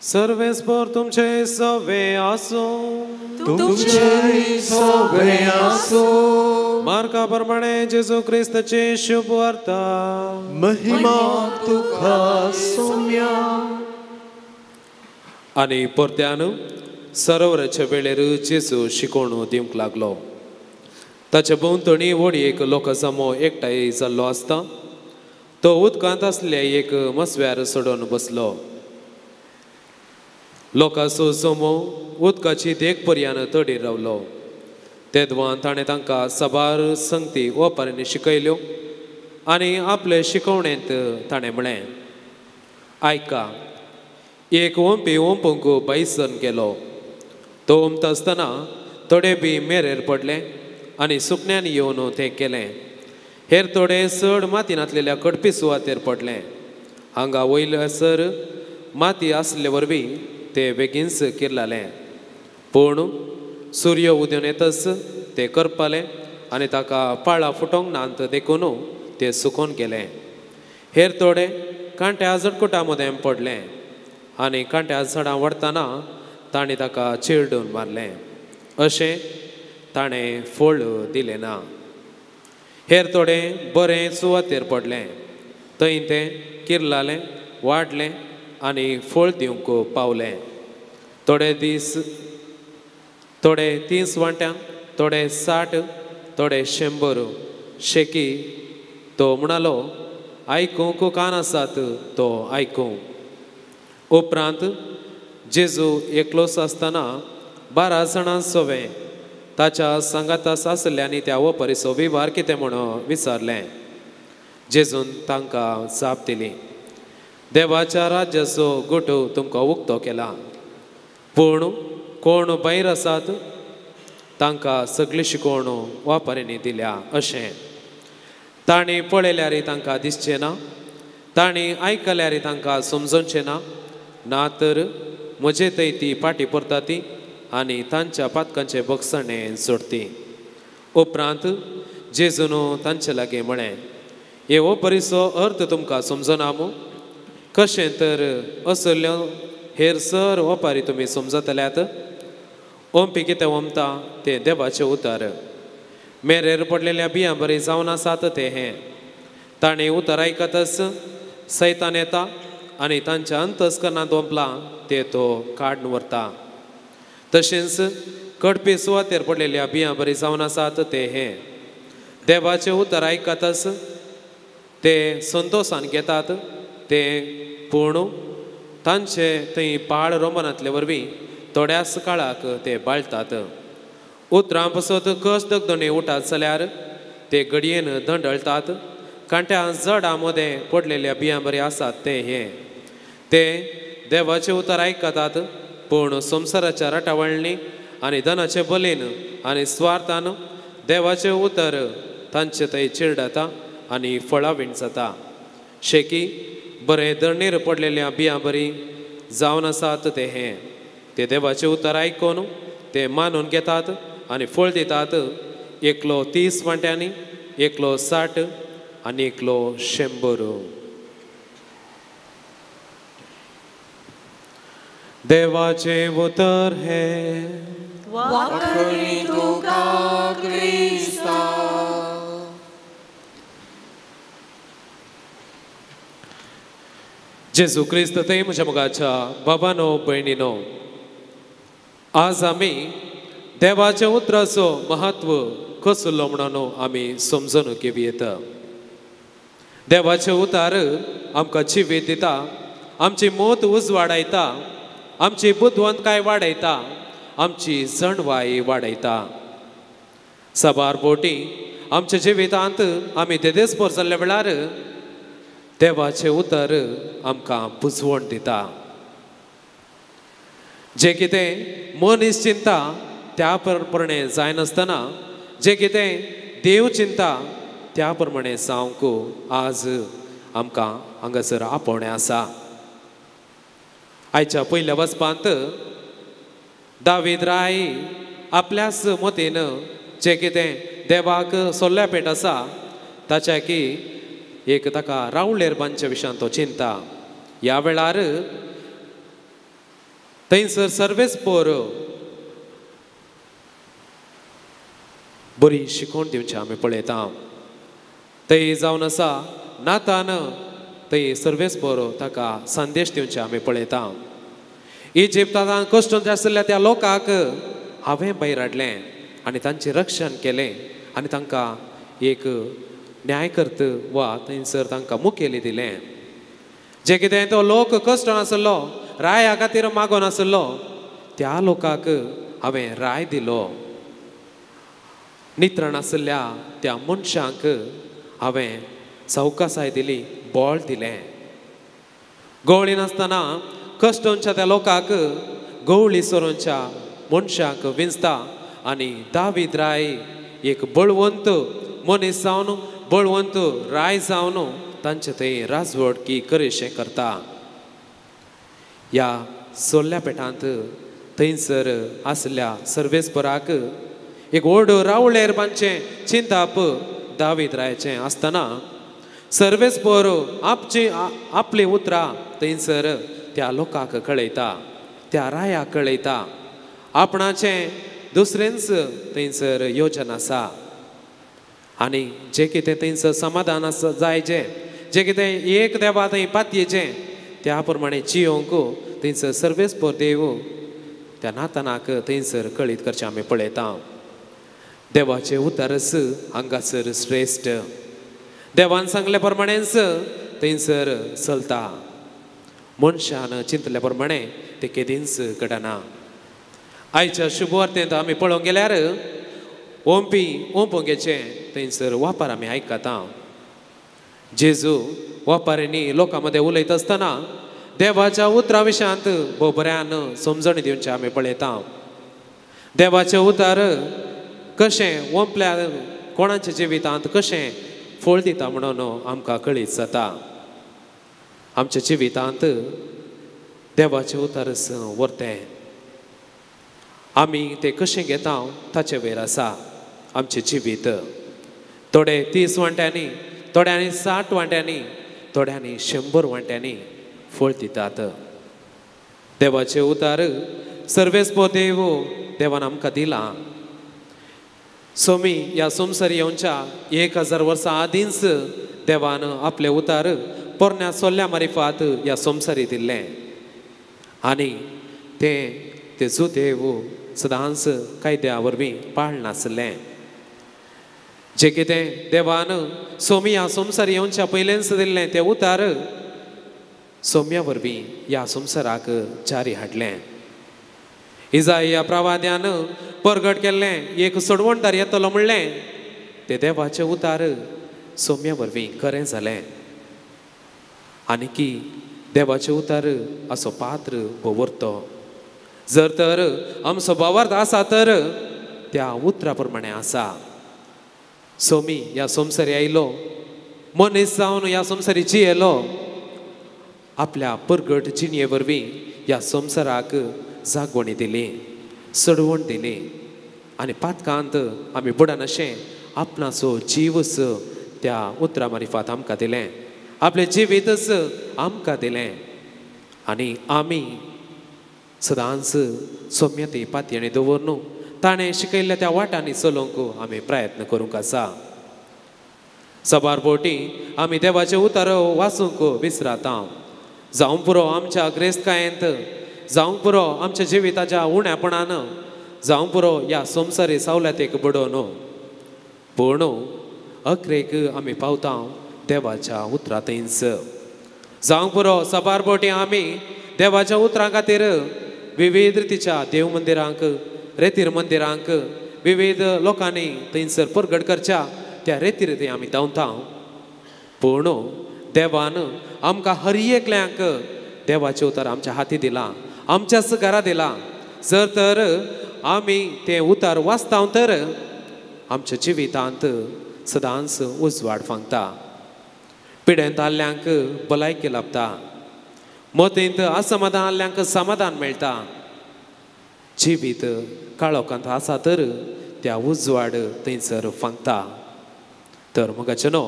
सर्वेस्पर तुमचे सवे आसो. तुमचे सवे आसो. मार्का प्रमाणे जेजू ख्रिस्ताचे शुभ वार्ता. महिमा तुका सौम्या. आनी परत्यान सरोवराच्या वेळेर जेजू शिकोवण दिवंक लागलो. ताच्या भोंवतणी व्हडी एक लोकसमूह एकठांय जाल्लो आसता. तो उदकांत आसले एक मसव्यार सोडून बसलो. लोकांचो समूह उदकाची देख पर्यान तडीर रावलो. तेदवान ताणें तांकां साबार संगती ओपारींनी शिकयल्यो आनी आपले शिकवणेंत ताणें म्हळें, आयका, एक ओंपी ओंपूंक बाईसन गेलो. तो ओंपता आसतना थोडे बी मेरेर पडले आनी सुकण्यान येवन तें केलें. हेर थोडे चड मातीन आसलेल्या कडपी सुवातेर पडले. हांगा वयल्यासर माती आसले वरवीं ते बेगीनच किरलालें. पूण सूर्य उदून येतच ते करपाले आनी ताका पाळां फुटोंक नांत देखून ते सुकोवन गेले. हेर थोडे कांट्या जडकुटा मदें पडले आनी कांट्या झाडां वडतना तांणी ताका चिरडून मारलें. अशें ताणें फळ दिलें ना. हेर थोडे बरें सुवातेर पडलें. थंय तें किरलालें, वाडलें आनी फळ दिवंक पावलें. थोडे दीस थोडे 30 वांट्यां थोडे 60 थोडे 100 शेकी तो म्हणालो आयकूंक कान आसात तो आयकूं. उपरांत जेजू एकलोच आसतना 12 जाणां सोवे ताच्या सांगातास आसल्यांनी त्या परिसो विवार कितें म्हणून विचारलें. जेजून तांकां जाप दिली, देवाच्या राज्याचो गुटू तुमकां उक्तो केला, पूण कोण भायर आसात तांकां सगळी शिकवण वापरीनी दिल्या अशें. तांणी पळयल्यारय तांकां दिसचें ना, तांणी आयकल्यारय तांकां समजोवचें ना, ना तर म्हजे थंय ती पाटी परता ती आनी तांच्या पातकांचे बक्षणें सोडती. उपरांत जेजून तांचे लागीं म्हळें, हे परिसो अर्थ तुमकां समजना मू? कशें तर असल्यो हेर सर ओपारी तुमी समजतल्यात? ओंपी कितें ओमता तें देवाचें उतर. मेरेर पडलेल्या बियां बरी जावन आसात तें हें. ताणें उतर आयकतच सैतान येता आनी तांच्या अंतस्करणांत ओंपलां तें तो काडून व्हरता. तशेंच कडपी सुवातेर पडलेल्या बियां बरी जावन आसात तें हें. देवाचें उतर आयकतच ते संतोशान घेतात तें, पूण तांचे थंय पाळ रोमनांतले वरवीं थोड्याच काळाक ते बाळतात. उतरां पासत कस दगदणी उठात जाल्यार ते घडयेन धंडळतात. कांट्या जडां मदें पडलेल्या बियां बरी आसात तें हें. ते देवाचें उतर आयकतात, पूण संवसाराच्या राटावळणी आनी धनाचे बलेन आनी स्वार्थान देवाचें उतर तांचे थंय चिरडता आनी फळावीण जाता. शेकी बरें धरणीर पडलेल्या बियां बरी जावन आसात तें हें. ते देवाचें उतर आयकून ते मानून घेतात आनी फळ दितात. एकलो 30 वांट्यांनी, एकलो 60 आनी एकलो 100. देवाचें उतर हें. वाकडी तुका क्रिस्ता. जेजू क्रिस्त थंय म्हज्या मोगाच्या बाबानो भयणीनो, आज आमी देवाच्या उतराचो महत्व कसलो म्हणून आमी समजून घेवं येता. देवाचें उतर आमकां जिवीत दिता, आमची मोत उजवाडायता, आमची बुद्धवंतकाय वाडयता, आमची जणवाय वाडयता. सबार बोटी आमच्या जिवितांत आमी देदेस्पर जाल्ल्या वेळार देवाचें उतर आमकां पुजवण दिता. जे कितें मनीस चिंता त्या प्रमाणे जायनासतना जे कितें देव चिंता त्या प्रमाणे जावंक आज आमकां हांगासर आपोवणें आसा. आयच्या पयल्या वचपांत दावीद राय आपल्याच मतीन जे कितें देवाक सोल्ल्या पेट आसा ताच्या की एक ताका रावळेर बांदच्या विशयान तो चिंता. ह्या वेळार थंयसर सर्वेच पोर बरी शिकवण दिवची आमी पळयता. थंय जावन आसा नातान थंय सर्वेच पोर ताका संदेश दिवचे आमी पळयता. इजिप्तांत कश्ट आसलेल्या त्या लोकांक हांवें भायर हाडलें आनी तांचें रक्षण केलें आनी तांकां एक न्यायकर्त वा थंयसर तांकां मुखेली दिलें. जे कितें तो लोक कश्ट नासलो, राया खातीर मागो नासलो, त्या लोकांक हांवें राय दिलो. नित्र नासल्या त्या मनशांक हांवें सावकासाय दिली, बोळ दिलें. गवळी नासतना कश्टच्या त्या लोकांक गवळी सोरोच्या मनशांक विंचता आनी दावीद राय एक बळवंत मनीस जावन बळवंत राय जावन तांचे थंय राजवडकी करेशें करता. ह्या सोल्ल्या पेटांत थंयसर आसल्या सर्वेस्पराक एक व्हड रावळेर बांदचें चिंताप दावीद रायाचें आसतना सर्वेस्पर आपली उतरां थंयसर त्या लोकांक कळयता, त्या रायाक कळयता. आपणाचें दुसरेंच थंयसर योजना आसा आनी जें कितें थंयसर समाधान आसा जाय जें कितें एक देवा थंय पातयेचें त्या प्रमाणे जियोंक थंयसर सर्वेस्पर देव त्या नातानाक थंयसर कळीत करचें आमी पळयता. देवाचें उतारस हांगासर श्रेश्ठ. देवान सांगले प्रमाणेच थंयसर चलता. मनशान चिंतले प्रमाणे ते केदींच घडना. आयच्या शुभवार्तेंत आमी पळोवंक गेल्यार ओंपोंगेचे थंयसर वापर आमी आयकता. जेजू वापाऱ्यांनी लोकां मदें उलयता आसतना देवाच्या उतरा विशयांत भोव बऱ्यान समजण दिवचें आमी पळयता. देवाचें उतार कशें ओंपल्या कोणाच्या जिवितांत कशें फळ दिता म्हणून आमकां कळीत जाता. आमच्या जिवितांत देवाचें उतारस व्हरतें. आमी तें कशें घेता ताचे वयर आसा आमचें जिवीत. थोडे 30 वांट्यांनी, थोड्यांनी 60 वांट्यांनी, थोड्यांनी 100 वांट्यांनी फळ दितात. देवाचें उतार सर्वेस्पो देव देवान आमकां दिलां. सोमी ह्या संवसार येवच्या 1000 वर्सां आदींच देवान आपले उतार पोरण्या सोल्ल्या मारिफात ह्या संवसारी दिल्लें. आनी तें जो देव सदांच कायद्या वरवीं पाळनासलें. जें कितें देवान सोमी ह्या संवसार येवच्या पयलेंच दिल्लें तें उतार सोम्या वरवीं ह्या संवसाराक जारी हाडलें. इजाया प्रवाद्यान परगट केल्लें एक सोडवणदार येतलो म्हणलें तें देवाचें उतार सोम्या वरवीं खरें जालें. आनी की देवाचें उतार असो पात्र भोवरतो. जर तर आमचो भावार्थ आसा तर त्या उतरा प्रमाणे आसा. सोमी ह्या संवसारी आयलो, मनीस जावन ह्या संवसारी जियेलो. आपल्या परगट जिणये वरवीं ह्या संवसाराक जागवणी दिली, सडवण दिली. आनी पातकांत आमी बुडान अशें आपणाचो जीवच त्या उतरा मारिफात आमकां दिलें. आपलें जिवीतच आमकां दिलें. आनी आमी सदांच सोम्यते पातयेणी दवरून ताणें शिकयल्ल्या त्या वाटांनी चलोवंक आमी प्रयत्न करूंक आसा. सबार फावटी आमी देवाचें उतार वाचूंक विसराता. जावं पुरो आमच्या ग्रेस्तकायेंत, जावं पुरो आमच्या जिविताच्या उण्यापणान, जावं पुरो ह्या संवसारी सवलतेक बडोवन, पूण अख्रेक आमी पावता देवाच्या उतरा थंयच. जावं पुरो सबार फावटी आमी देवाच्या उतरां खातीर विविध रितीच्या देव मंदिरांक, रेतीर मंदिरांक, विविध लोकांनी थंयसर परगट करच्या त्या रेती रिती आमी धांवता. पूण देवान आमकां हर एकल्यांक देवाचें उतार आमच्या हाती दिलां, आमच्याच घरा दिलां. जर तर आमी तें उतार वाचता तर आमच्या जिवितांत सदांच उजवाड फांगता. पिड्यांत आल्ल्यांक भलायकी लाभता. मतींत असमाधान आल्ल्यांक समाधान मेळटा. जिवीत काळोखांत आसा तर त्या उजवाड थंयसर फांगता. तर मगाचेनो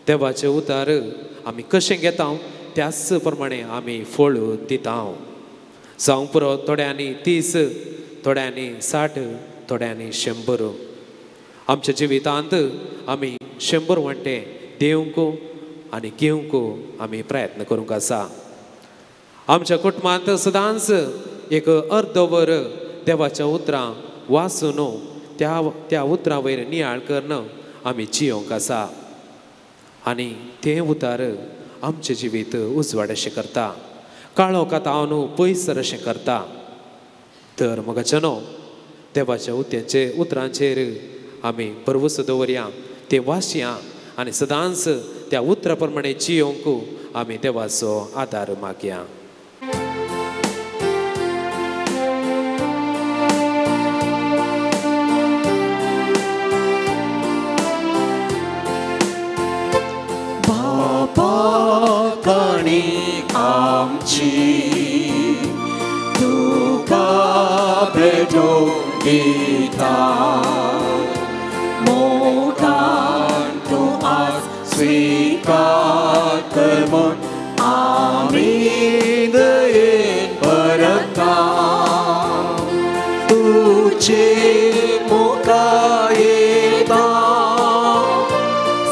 देवाचें उतार आमी कशें घेता त्याच प्रमाणे आमी फळ दिता. जावं पुरो थोड्यांनी 30, थोड्यांनी 60, थोड्यांनी 100. आमच्या जिवितांत आमी 100 वांटे दिवंक आनी घेवंक आमी प्रयत्न करूंक आसा. आमच्या कुटुंबांत सदांच एक अर्द वर देवाच्या उतरां वाचून त्या उतरां वयर नियाळ करून आमी जियोंक आसा. आनी तें उतार आमचें जिवीत उजवाड अशें करता, काळोखांत हांव पयसर अशें करता. तर मगाचेनो देवाच्या उतरांचेर आमी भरवोस दवरया, तें वाचया आनी सदांच त्या उतरा प्रमाणे जियोंक आमी देवाचो आदार मागया. आमची तुका भेटून दिता. मोठान तूं आज स्वीकार कर म्हूण आमी दयेन परता. तुजे मुखार येता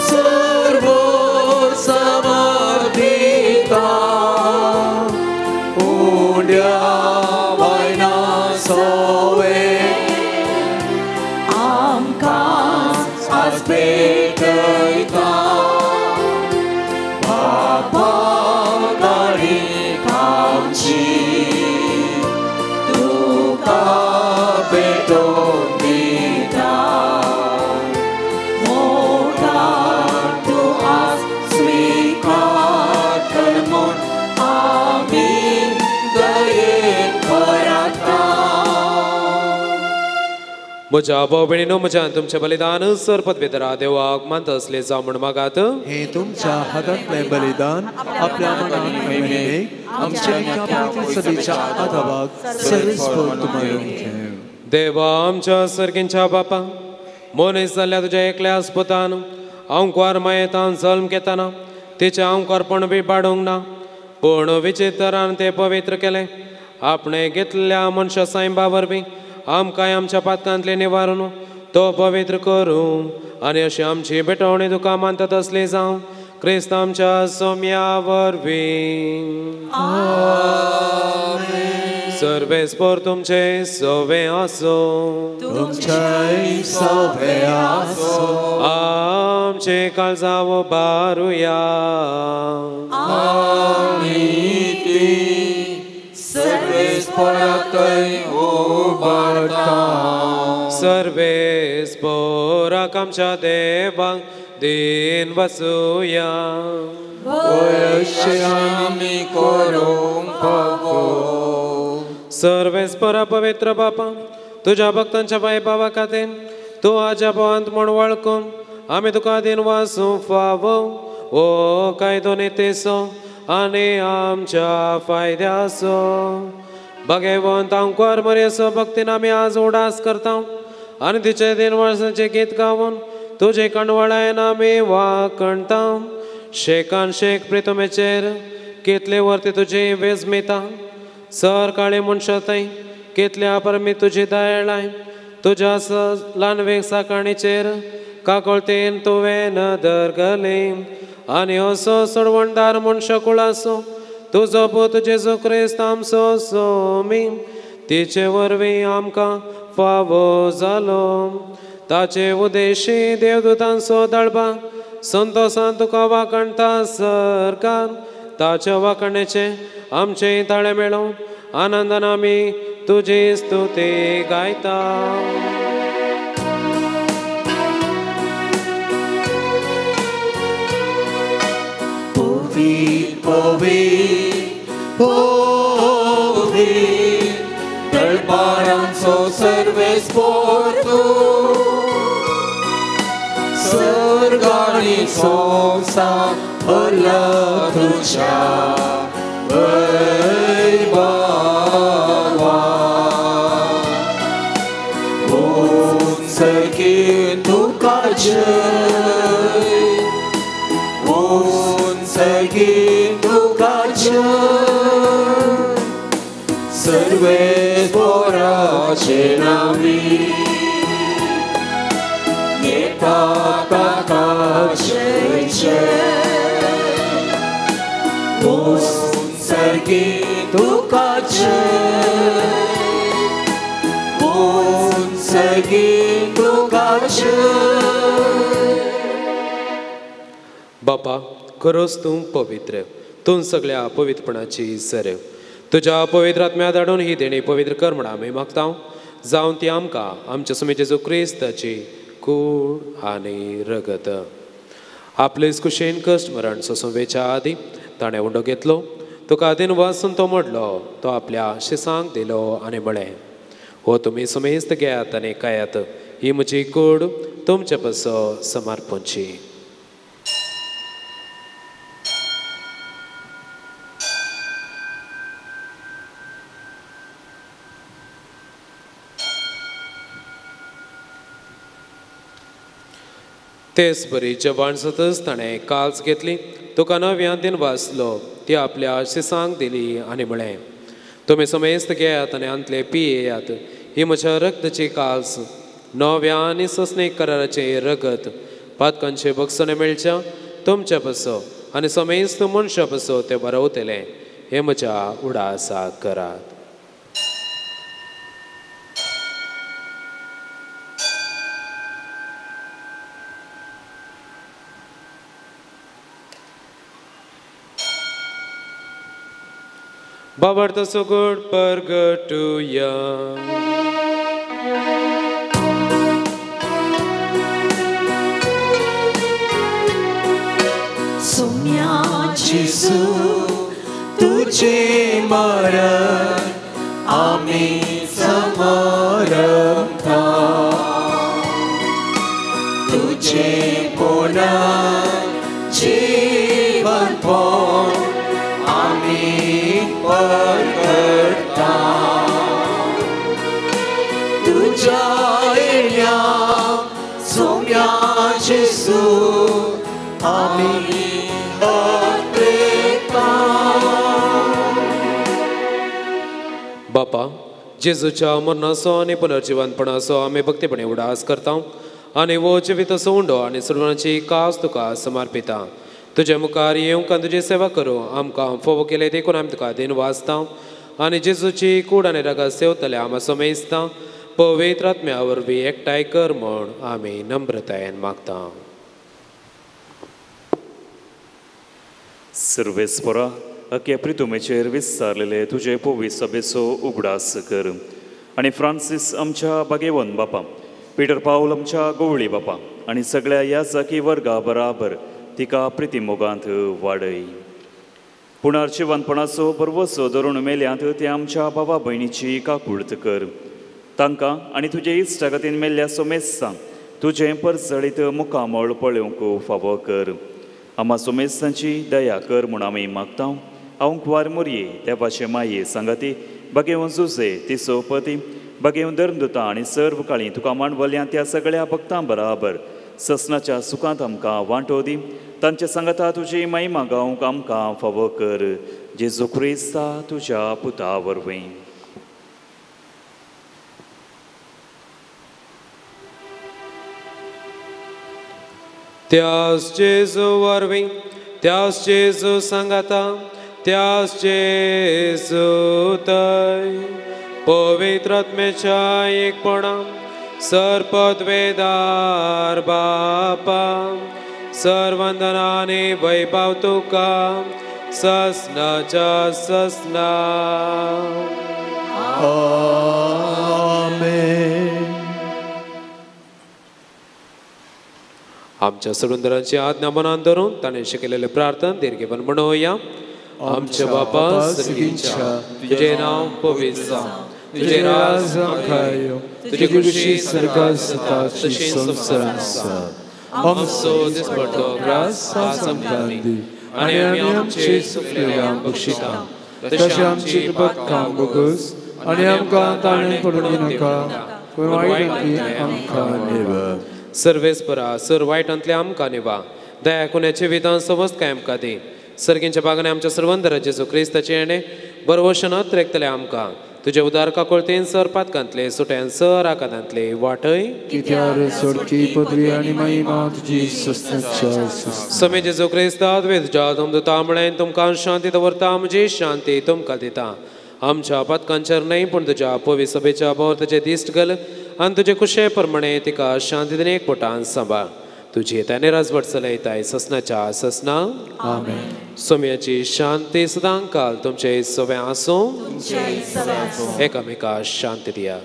सर्व समर्पिता. उंड्या वायना म्हज्या भाव भयणीनो म्हज्यान तुमचें बलिदान सरपदवेदरा देवाक मानत असले जावं म्हण मागात हे तुमच्या हातांतलें बलिदान आपल्या मनान महिमेक आमच्या नित्यापवित्र सभेच्या आदाराक सर्वेस्पर तुम्हाला देवा आमच्या सर्गींच्या बापा मनीस जाल्ल्या तुज्या एकल्या आस्पतान अंकार मायेतान जल्म घेताना तिचें अंकारपण बी पाडूंक ना पूण विचित्रान तें पवित्र केलें आपणे घेतलेल्या मनशा सायंबा वरवीं आमकां आमच्या पातकांतलें निवारण तो पवित्र करूं आनी अशी आमची भेटवणी तुका मानतात असली जावं क्रिस्त आमच्या सोम्या वरवीं सर्वेस्पर तुमचे सवे आसो तुमचे सवे आसो आमचे काळजावो बारुया सर्वेस्पराकय उबारता सर्वेस्पराक आमच्या देवाक दिन वसूया वयशे आमी करूंक पावो सर्वेस्परा पवित्र बापा तुझ्या भक्तांच्या वैभवा खातीर तूं आज्या भवांत म्हण वळखून आमी तुका दिन वासूं फावो ओ कायदो नितेसो आनी आमच्या फायद्याचो भगवंत अंकार मरेसो भक्तीन आमी आज उडास करता आनी तिचे दिन वर्साचे गीत गावून तुजे कणवळायन आमी वाकणता शेकान शेक प्रितमेचेर कितले वर्ती तुजी वेजमिता सर काळे मनशां थंय कितल्या परमी तुजी दयाळाय तुज्या ल्हानवेक साकाणीचेर काकळतेन तुवें नदर घाली आनी असो सोडवणदार मनशां कुळासो तुजो पूत जेजू क्रिस्त आमचो सोमी तिचे वरवीं आमकां फावो जालो ताचे उदेशी देवदूतांचो दळबा संतोषान तुका वाकणता सरकार ताच्या वाकणेचे आमचे ताळे मेळोवन आनंदान आमी तुजी स्तुती गायता दळबारांचो सर्वेस्पर तूं सर्गाणी संसार भरला तुज्या वैभवा उंचगीर तुका जय उंचगीर तुका जय सर्वेस्पराचे नावी येता ताका जय जय उंचगीर तुका जय उंचगीर तुका जय बापा खरोच तूं पवित्र तूं सगळ्या पवित्रपणाची सर तुज्या पवित्र आत्म्या धाडून ही देणी पवित्र कर म्हण आमी मागता जावन ती आमकां आमच्या सुमी जेजू क्रिस्ताची कूड आनी रगत आपलेच कुशेन कश्ट मरण सोसून वेच्या आदी ताणें उंडो घेतलो तुका आदीन वाचून तो मोडलो तो आपल्या शिसांक दिलो आनी म्हळें हो तुमी सुमेस्त घेयात आनी कायात ही म्हजी कूड तुमचे पसो समर्पणची तेच बरी जेवण जातच ताणें काल्स घेतली तुका नव्या दिन वाचलो ती आपल्या शिसांक दिली आनी म्हळें तुमी समेस्त घेयात आनी अंतले पियेयात ही म्हज्या रक्ताची काल्स नव्या आनी सस्नेक कराराचे रगत पातकांचे बक्षणे मेळच्या तुमच्या पसो आनी समेस्त मनशा पसो ते बरवतले हे म्हज्या उडासाक करात Babarta sogod pergetuya Sumya Jesu तुझे मरण आम्ही समरमता तुझ्या येण्या सोम्या जेसू आम्ही अत्रेता. बापा जेजूच्या मरणाचो आनी पुनर्जिवनपणाचो आमी भक्तीपणे उडास करता आनी वो जिवीत असो उंडो आनी सर्वांची कास तुका समर्पिता. तुजे मुखार येवंक आनी तुजी सेवा करूं आमकां फोव केले देखून आमी तुका दिन वाचता आनी जेजूची कूड आनी रगत सेवतले आमी समेजता. पवित्र आत्म्या वरवीं एकठांय कर म्हूण आमी नम्रतायेन मागता. सर्वेस्परा अख्या प्रितुमेचेर विस्तारलेले तुजे पोवीस सभेचो उगडास कर आनी फ्रांसीस आमच्या बागेवन बापा, पीटर पाऊल आमच्या गोवळी बापा आनी सगळ्या याजकी वर्गा बराबर तिका प्रितीमोगांत वाडय. पुनर्जिवनपणाचो बरवसो धरून मेल्यांत ते आमच्या भावा भयणीची काकुळट कर. तांकां आनी तुजे इश्टागतीन मेल्ल्या सोमेस्तांक तुजें परजळीत मुखामळ पळोवंक फावो कर. आम्हा सोमेस्तांची दया कर म्हूण आमी मागता. हांव कुंवार मोरये देवाचे माये सांगाती बगेवन जुजे तिसो पती बगेवन धर्मदुता आनी सर्व काळी तुका मांडवल्या त्या सगळ्या भक्तां बराबर ससनाच्या सुखांत आमकां वांटो दी. तांचे सांगता तुजी महिमा गावंक आमकां फावो कर. जेजू क्रिस्ता तुज्या पुता वरवीं. त्याच जेजू वरवीं त्याच जेजू सांगाता त्याच जेजू थंय पवित्र आत्म्याच्या एकपणा सर्पद्वेदार बापा सर्वंदनाने वैभव तुका ससनाच्या ससना. आमेन. आमच्या सुरुंदरांची आज्ञा मनान धरून ताणें शिकयलेले प्रार्थना दीर्घेपण म्हणूया. आमच्या बापा सर्गींच्या तुझे नाव पवित्र जावं, तुझे राज खायो, तुझी खुशी स्वर्गात जाता तशी संवसारांत जाता. आमचो दिसपडटो ग्रास आज आमकां दी आनी आमी आमचे चुकलेल्यांक बक्षिता तशें आमची बदकां बोगस आनी आमकां ताणें पडूं दिनाका पूण वायटांतली आमकां निवळ. सर्वेस्परा सर वायटांतले आमकां निवा. दया कोण्याचे विधान समज काय आमकां दी. सर्गींच्या बागाने आमच्या सर्वंदर जेजू क्रिस्ताचे येणे बरवशनात रेखतले आमकां तुजे उदार काकुळतेन सर पातकांतले सुट्यान सर आकांतांतले वाटय कित्यार सोडकी पदवी आनी महिमा तुजी सस्ताच्या समे जेजू क्रिस्ता तुझ्या तुमदुता म्हळें तुमकां शांती दवरता म्हजी शांती तुमकां दिता. आमच्या पातकांचेर न्हय पूण तुज्या पवी सभेच्या भोंवतणेचे दिश्ट घाल आनी तुजे कुशे प्रमाणे तिका शांतीन एकपटान सांबाळ. तुजी येताने राजवट चलयताय ससनाच्या ससना. आमेन. सोम्याची शांती सदां काल तुमचे सवे आसूं. एकामेका शांती दिया.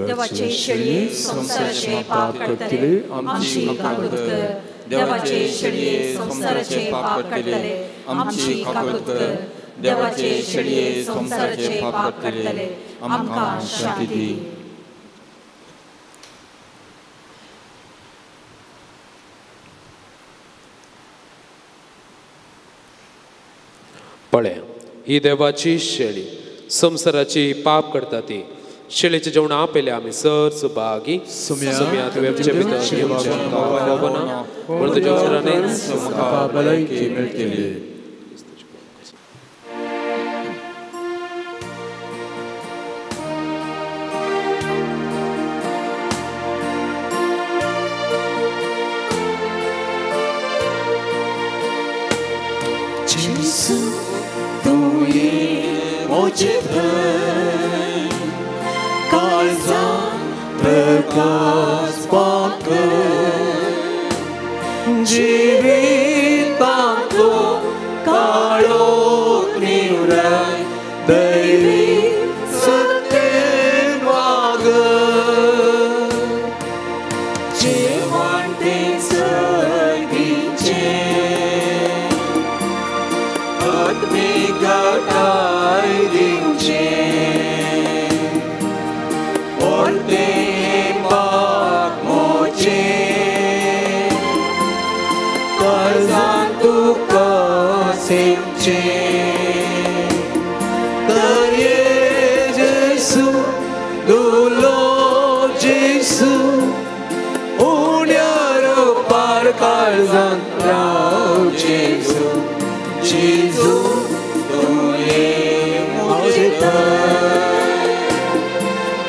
देवाचे शेळये संसाराचे पाप करतले आमची काकुळट कर. देवाचे शेळये संसाराचे पाप करतले आमची काकुळट कर. देवाचे शेळये संसाराचे पाप करतले आमकां शांती दी. पळय ही देवाची शेळी संसाराची पाप करता ती. शेळीचे जेवण आपले आमी सर सुभागी सुम्या तुवेचे भितर येवचे आमकां फावो ना पूण तुज्या उतरांनी आमकां भलायकी मेळटली. Jésus, tu es moje bhai, kaizan prakas pakar, jeevitanto kalok niurai, daivi satyen vagar, jeevan te sargiche. Gatai diuche orte pak moche karzan tu kasimche Tărie Jesu, Dulo Jesu, Uniară par calzan rau Jesu, Jesu, Tu e moșetă,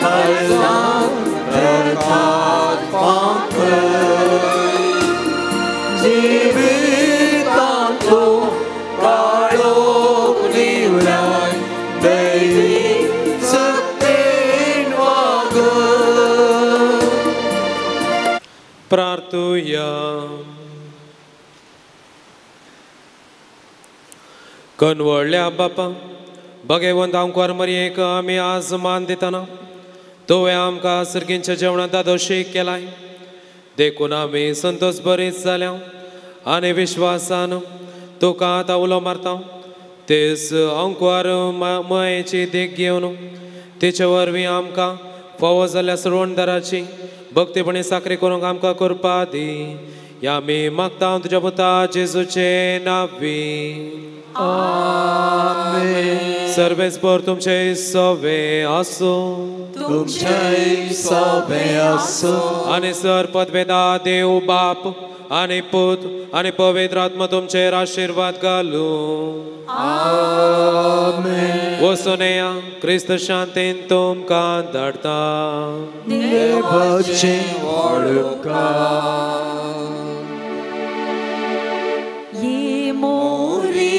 calzan răcat fancăi, Jivitan Tu, Calok Livrai, Dei Sătin Vagă. प्रार्थूया. कनवळल्या बापा भगवंत आमकां मरयेक आमी आज मान दितना तुवें आमकां सर्गींच्या जेवणांत दोशीक केलाय देखून आमी संतोश बरीच जाल्या आनी विश्वासान तुका आतां उलो मारता तेच अंकवार मयेची देख घेवन तिचे वरवीं आमकां फावो जाल्ल्या सरवणदाराची भक्तीपणी साखरी करूंक आमकां करपा दी या आमी मागता तुज्या पुता जेजूचे नांवी. आमेन. सर्वेस्पर तुमचे सवे आसो तुमचे सवे आसो आनी सर पदवेदा देव बाप आनी पूत आनी पवित्र आत्मा तुमचेर आशीर्वाद घालू. आमेन. वचून या क्रिस्त शांतीन तुमकां धाडटा. देवाचे वळका ये मोरी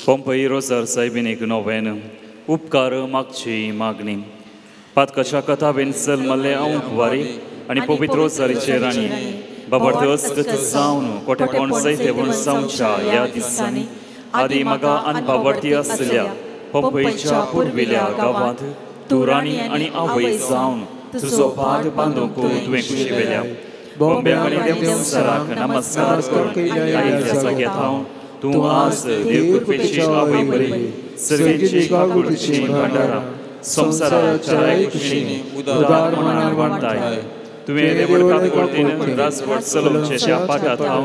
पंपई रोजर साहेबीन नोवेन उपकार मागची मागणी पातकाच्या कथा वेंसल मल्ले औंकवारी आणि पवित्र रोजरीचे राणी बाबडस्त जावन कोठे कोण सैते वण जावच्या या दिसांनी आदी म्हाका अनबावडती आसलेल्या पंपईच्या पुर्विल्या गावांत तूं राणी आनी आवय जावन तुजो पाद बांदूंक तुवें कुशी वेल्या बॉम्बे आनी देवसराक नमस्कार करून आयिल्ल्या जाग्यात हांव तूं आज देवकृपेची आवय बरी सर्वेची काकुळची भंडारा संसाराच्या कुशीनी उदार मनार वाडताय तुवें देवळकात कोर्तीन राजवट चलोवचे त्या पाठात हांव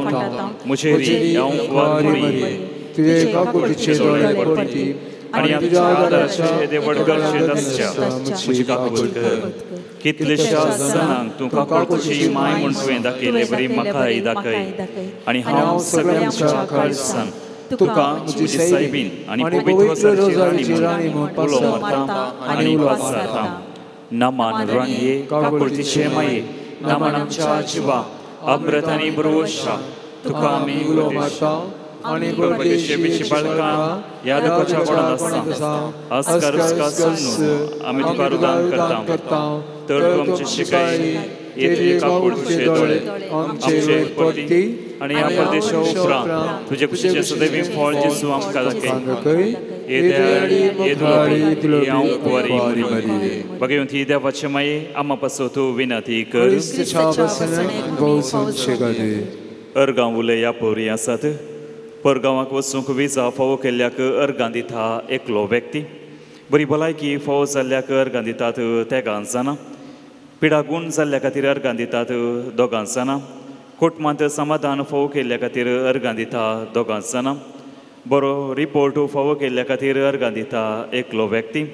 मुजेरी हांव वारी तुझे काकुळचे दोळे पडटी आणि आमच्या आदाराचे देवळ गरजेत आसच्या म्हजी काकूळ कर कितलेशा जाणांक तूं काकुळची माय म्हूण तुवें दाखयले बरी म्हाकाय दाखय आनी हांव सगळ्यांच्या काळजान तुका म्हजी सायबीन आनी पवित्र रोजाची राणी म्हूण उलो मारता आनी उपास जाता नामान राणये काकुळचे माये नामान आमच्या जिवा अमृत आनी बरोशा तुका आमी उलो मारता आणि परदेशी बिची बाळकां या दुखाच्या पडत आसा आस्कार उस्कासून आमी तुका रुदान करता तर तुमची शिकाय येतली काकुळचे दोळे आमचे पडटी आणि या परदेशा उपरांत तुजे कुशीचे सदैवी फळ जेसू आमकां दाखय बघून ती देवाचे माये आम्हा पासो तूं विनंती कर अर्गांव उलय या पोरी आसात परगांवाक वचूंक विजा फावो केल्ल्याक अर्गां दिता एकलो व्यक्ती बरी भलायकी फावो जाल्ल्याक अर्गां दितात तेगां जाणां पिडा गूण जाल्ल्या खातीर अर्गां दितात दोगां जाणां कुटुंबांत समाधान फावो केल्ल्या खातीर अर्गां दिता दोगां जाणां बरो रिपोर्ट फावो केल्ल्या खातीर अर्गां दिता एकलो व्यक्ती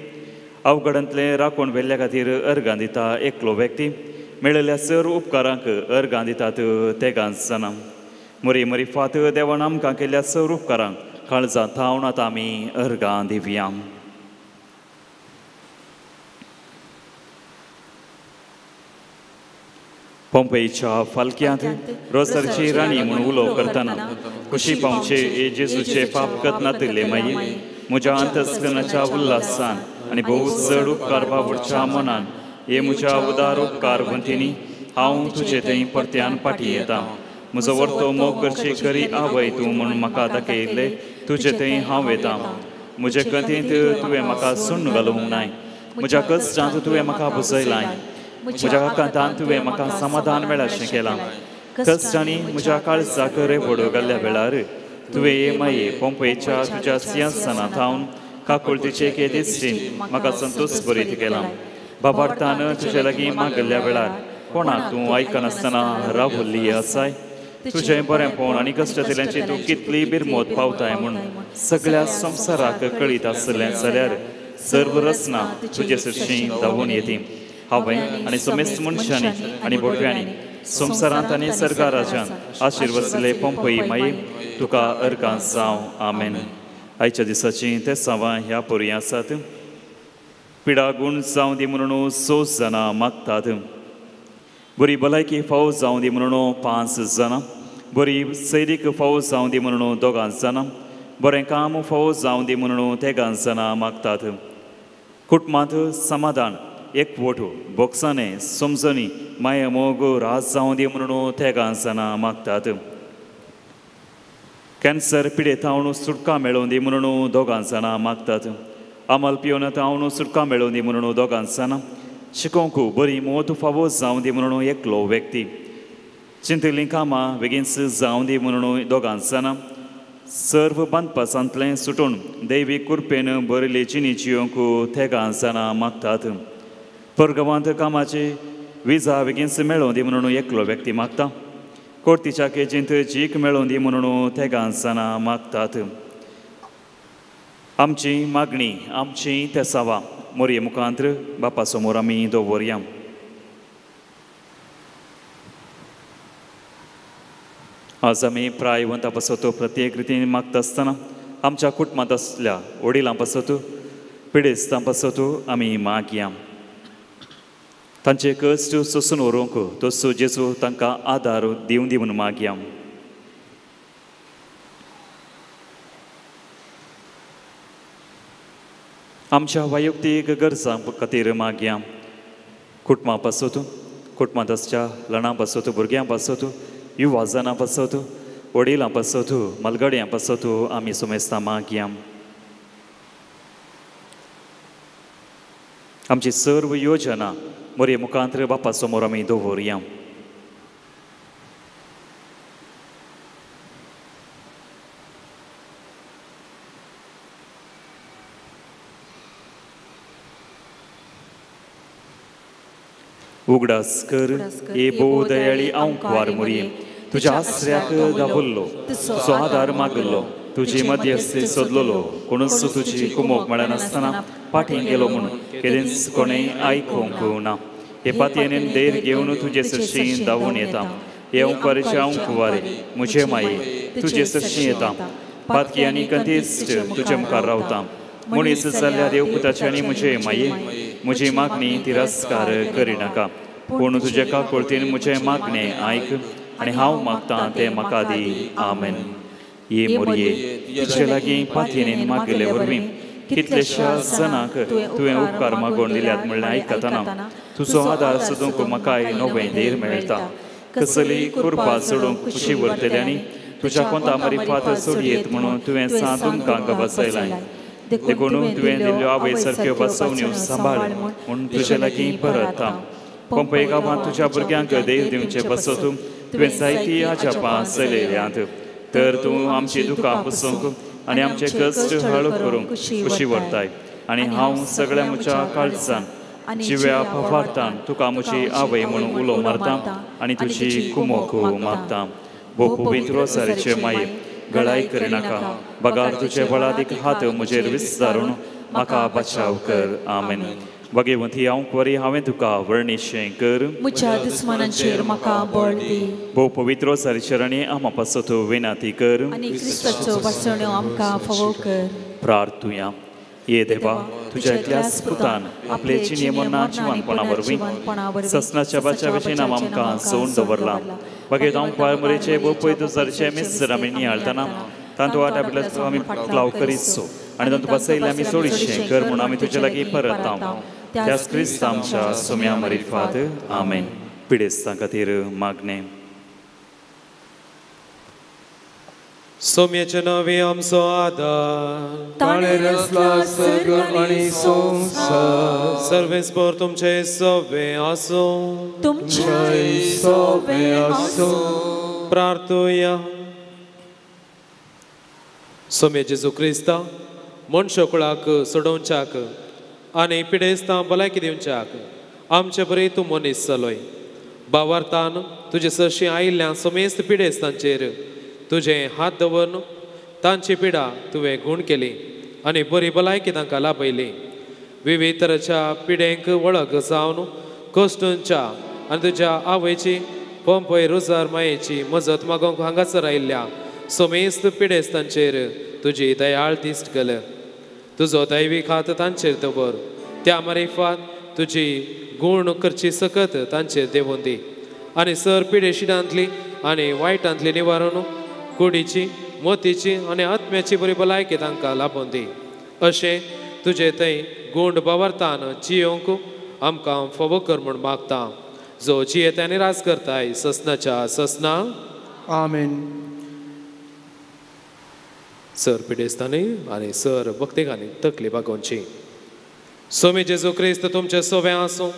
अवघडांतले राखून व्हेल्ल्या खातीर अर्गां दिता एकलो व्यक्ती मेळिल्ल्या सर उपकारांक अर्गां दितात तेगां जाणां मरी मरी फात देवान आमकां केल्ल्या सर उपकारांक काळजांत थावन आतां आमी अर्गां दिवया. पंपईच्या फालक्यांत रोसारची राणी म्हूण उलो करतना खुशी पावचे जेजूचे पाप कत नातिल्ले माये म्हज्या अंतस्करणाच्या उल्हासान आनी भोव चड उपकार बाबूच्या मनान हे म्हज्या उदार उपकारवंतीनी हांव तुजे थंय परत्यान फाटीं येता. म्हजो वर्तो मोग करचे करी आवय तूं म्हणून म्हाका दाखयले तुजे थंय हांव येता. म्हजे कथेंत तुवें म्हाका सुण्ण घालूंक नाय. म्हज्या कश्टांत तुवें म्हाका बुजयलाय. म्हज्या कांतान तुवें म्हाका समाधान मेळाशें केलां. कश्टांनी म्हज्या काळजाक रेवड घाल्ल्या वेळार तुवें हे माये पोंपयेच्या तुज्या सिंहासनांत हांवन काकुळतीचे एके दिश्टीन म्हाका संतोश भरीत केला. बाबार्थान तुजे लागीं मागल्या वेळार कोणाक तूं आयकनासतना रावल्ली आसाय. तुजें बरेंपण आनी कश्टतल्यांची तूं कितली बिरमोद पावताय म्हूण सगळ्या संवसाराक कळीत आसलें जाल्यार सर्व रचना तुजे सरशीं धांवून येती. हांवें आनी समेस्त मनशांनी आनी बोटव्यांनी संवसारांत आनी सर्गा राज्यान आशिर्वसले पंपई माये तुका अर्गां जावं. आमेन. आयच्या दिसाची ते सावां ह्या पोरी आसात. पिडा गूण जावं दी म्हणून 6 जाणां मागतात. बरी भलायकी फावो जावं दी म्हणून 5 जाणां. बरी सैरीक फावो जावं दी म्हणून 2 जाणां. बरें काम फावो जावं दी म्हणून 3 जाणां मागतात. कुटुंबांत समाधान एकवट बोगसाने समजणी माया मोग राज जावं दी म्हणून 3 जाणां मागतात. कॅन्सर पिडेतावन सुटका मेळोवन दी म्हणून 2 जाणां मागतात. आमल पिवन तावन सुटका मेळोवन दी म्हणून 2 जाणां. शिकोवंक बरी मोत फावो जावं दी म्हणून एकलो व्यक्ती. चिंतलीं कामां बेगीनच जावं दी म्हणून 2 जाणां. सर्व बांदपासांतलें सुटून दैवीक कृपेन बरले जिणी जियोंक 3 जाणां मागतात. परगांवांत कामाची विजा बेगीनच मेळोवन दी म्हणून एकलो व्यक्ती मागता. कोर्तीच्या केजींत जीक मेळोवन दी म्हणून 3 जाणां मागतात. आमची मागणी आमची ते सावा मोरये मुखांत बापा समोर आमी दवरया. आज आमी प्रायवंता पासत प्रत्येक रितीन मागता आसतना आमच्या कुटुंबांत आसल्या वडिलां पासत पिडेस्तां पासत आमी मागया. तांचे कश्ट सोसून व्हरूंक तो जेजू तांकां आदार दिवं दी म्हणून मागया. आमच्या वैयक्तीक गरजां खातीर मागया. कुटुंबां पासत कुटुंबांत आसच्या ल्हाणां पासत भुरग्यां पासत युवा जाणां पासत वडिलां पासत मलगड्यां पासत आमी समेस्तां मागया. आमची सर्व योजना मोरये मुखांत बापा समोर आमी दवरया. उगडास कर हे भोव दयाळी आंकवार मोरये. तुज्या आश्रयाक दावरलो तुजो आदार मागलो. तुजी मध्यस्थी सोदलोलो कोणूच तुजी कुमोक मेळनासतना फाटीं गेलो म्हूण केदेंच कोणें आयकूंक ना. हे पातयेन देर घेवन तुजे सरशीं धांवून येता. हे ओंकाराचे आंकवारे म्हजे माये तुजे सरशीं येता. पातकी आनी कंतिश्ट तुजे मुखार रावता. मनीस जाल्ल्या देवपुताचे आनी म्हजे माये म्हजी मागणी तिरस्कार करिनाका. पूण तुजे काकुळतीन म्हजें मागणें आयक आनी हांव मागतां तें म्हाका दी. आमेन. ये मोरये तुजे लागीं पातयेन मागले वरवीं कितलेशा जाणांक तुवें उपकार मागोवन दिल्यात म्हणलें आयकतना तुजो आदार सोदूंक म्हाकाय नवें धैर्य मेळटा. कसली कुर्बा सोडूंक खुशी व्हरतल्यांनी तुज्या कोंता मरिफात सोडयेत म्हणून तुवें सादूंक हांगा बसयलाय. देखून तुवें दिल्ल्यो आवय सारक्यो बसवण्यो सांबाळ म्हूण तुजे लागीं परता. पंपय गांवांत तुज्या भुरग्यांक धैर्य दिवचें बसत तुवें जायतीं आजापां चलयल्यांत. तर तूं आमची दुकां पुसूंक आनी आमचे कश्ट हळ करूंक खुशी व्हरताय. आनी हांव सगळ्या म्हज्या काळजान जिव्या फाफारतान तुका म्हजी आवय म्हणून उलो मारतां आनी तुजी कुमोक मागतां. भोव पवित्र रोसारीचे माये गळाय करिनाका. बगार तुजे बळादीक हात म्हजेर विस्तारून म्हाका बचाव कर. आमेन. भगवंती आंकवारी हांवें तुका वर्णिशें कर. म्हज्या दुस्मानांचेर म्हाका बळ दी. भोव पवित्र रोसारीचेर आनी आमा पासत विनाती कर. आनी क्रिस्ताच्यो वाचण्यो आमकां फावो कर. प्रार्थुया. ये देवा तुज्या एकल्याच पुतान आपले जिणेमरणां जिवानपणा वरवीं ससनाच्या बाच्या विशीं आमकां सोडून दवरला. बगेत आंकवार मरेचे भोव पवित्र रोसारीचे मिस्र आमी नियाळतना तांतू वाट्या भितरलो आमी पाटलाव करीत आनी तातूंत बसयले आमी चडशें कर म्हूण आमी तुजे लागीं परतांव त्याच क्रिस्त आमच्या सोम्या मरिफात आमेन. पिडेस्तां खातीर मागणें. सोम्याचे नावे आमचो आदार ताणे रचला सर्ग आनी संसार सर्वेस्पर तुमचे सवे आसूं तुमचे सवे आसूं. प्रार्थोया. सोम्या जेजू क्रिस्ता मनशाकुळाक सोडोवच्याक आनी पिडेस्तां भलायकी दिवच्याक आमचे बरे तूं मनीस चलय. बावार्थान तुजे सरशी आयिल्ल्या समेस्त पिडेस्तांचेर तुझे हात दवरून तांची पिडा तुवें गूण केली आनी बरी भलायकी तांकां लाभयली. विविध तरेच्या पिडेंक वळख जावन कश्टांच्या आनी तुज्या आवयची पंपय रुजार मायेची मजत मागोवंक हांगासर आयिल्ल्या समेस्त पिडेस्तांचेर तुजी दयाळ दिश्ट कर. तुजो दैवीक हात तांचेर दवर. त्या मारिफात तुजी गूण करची सकत तांचेर देवून दी आनी सर पिडेशिडांतली आनी वायटांतली निवारण कुडीची मोतीची आनी आत्म्याची बरी भलायकी तांकां लाभून दी. अशें तुजे थंय गूण बावार्थान जियोंक आमकां फोव कर म्हूण मागता. जो जियेता आनी राज करताय ससनाच्या ससना आमेन. सर पिडेस्तांनी आनी सर भक्तिकांनी तकली बागोवची. सोमी जेजू क्रिस्त तुमचे सोवे आसूं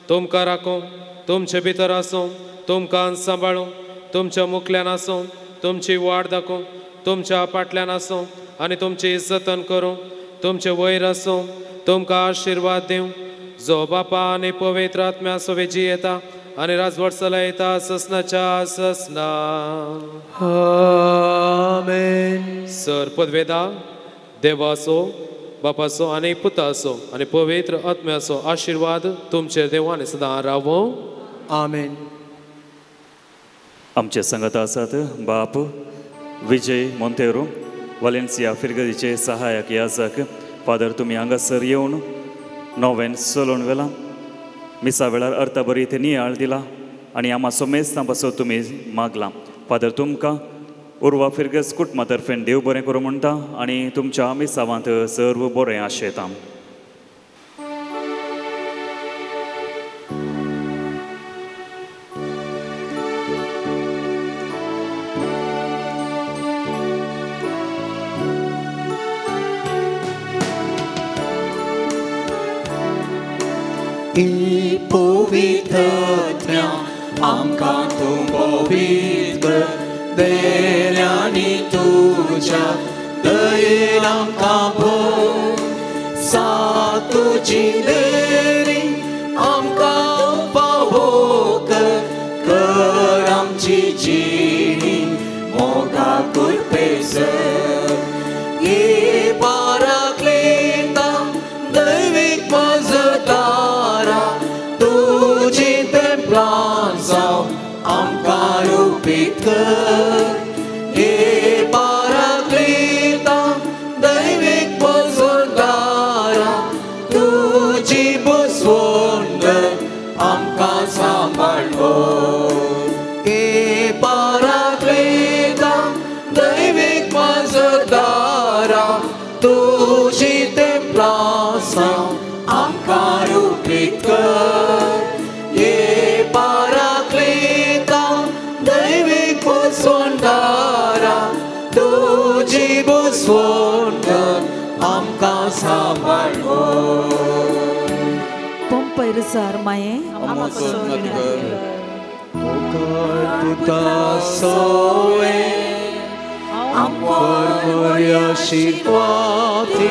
तुमकां राखूं तुमचे भितर आसूं तुमकां सांबाळूं तुमच्या मुखल्यान आसूं तुमची वाड दाखोवं तुमच्या फाटल्यान आसूं आनी तुमची जतन करूं तुमचे वयर आसूं तुमकां आशिर्वाद दिवं. जो बापा आनी पवित्र आत्म्या सोवे जियेता आनी राजवट चलयता ससनाच्या ससना आमेन. सर पदवेदा देवाचो बापाचो आनी पुताचो आनी पवित्र आत्म्याचो आशिर्वाद तुमचेर देव आनी सदां रावो. आमेन. आमचे संगत आसात बाप विजय मोंतेरो वालेन्सिया फिरगदीचे सहायक याजक. फादर तुमी हांगासर येवन नोवेन चलोवन वेला मिसा वेळार अर्था बरी ते नियाळ दिला आनी आम्हा सोमेस्तां पासून तुमी मागला. फादर तुमकां उर्वा फिरगस कुटुंबा तर्फेन देव बरें करूं म्हणटा आनी तुमच्या मिसावांत सर्व बरें आशेता. I puvităția am ca tu povită, deleani tuja, dăilam ca bă, sa tu cideri, am ca tu pavocă, căram cicini, moca curpeză, e paraclita, dăivic măzătara, tuji templan sau am carupit căr, e paraclita, dăivic măzătara, tuji băsvondă, am ca sambalvor. E paraclita, dăivic măzătara, tuji templan sau am carupit căr, e paraclita, dăivic măzătara, tuji băsvondă, am ca sambalvor. पंपय रुजार माये Soe, am pormoria și toate,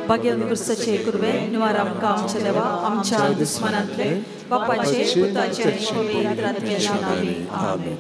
भाग्यवंत क्रिस्ताचे कुरवे निवार आमकां आमच्या देवा आमच्या दुस्मनांतले बापाचे पुताचे आणि पवित्र आत्म्याच्या नावे आमेन.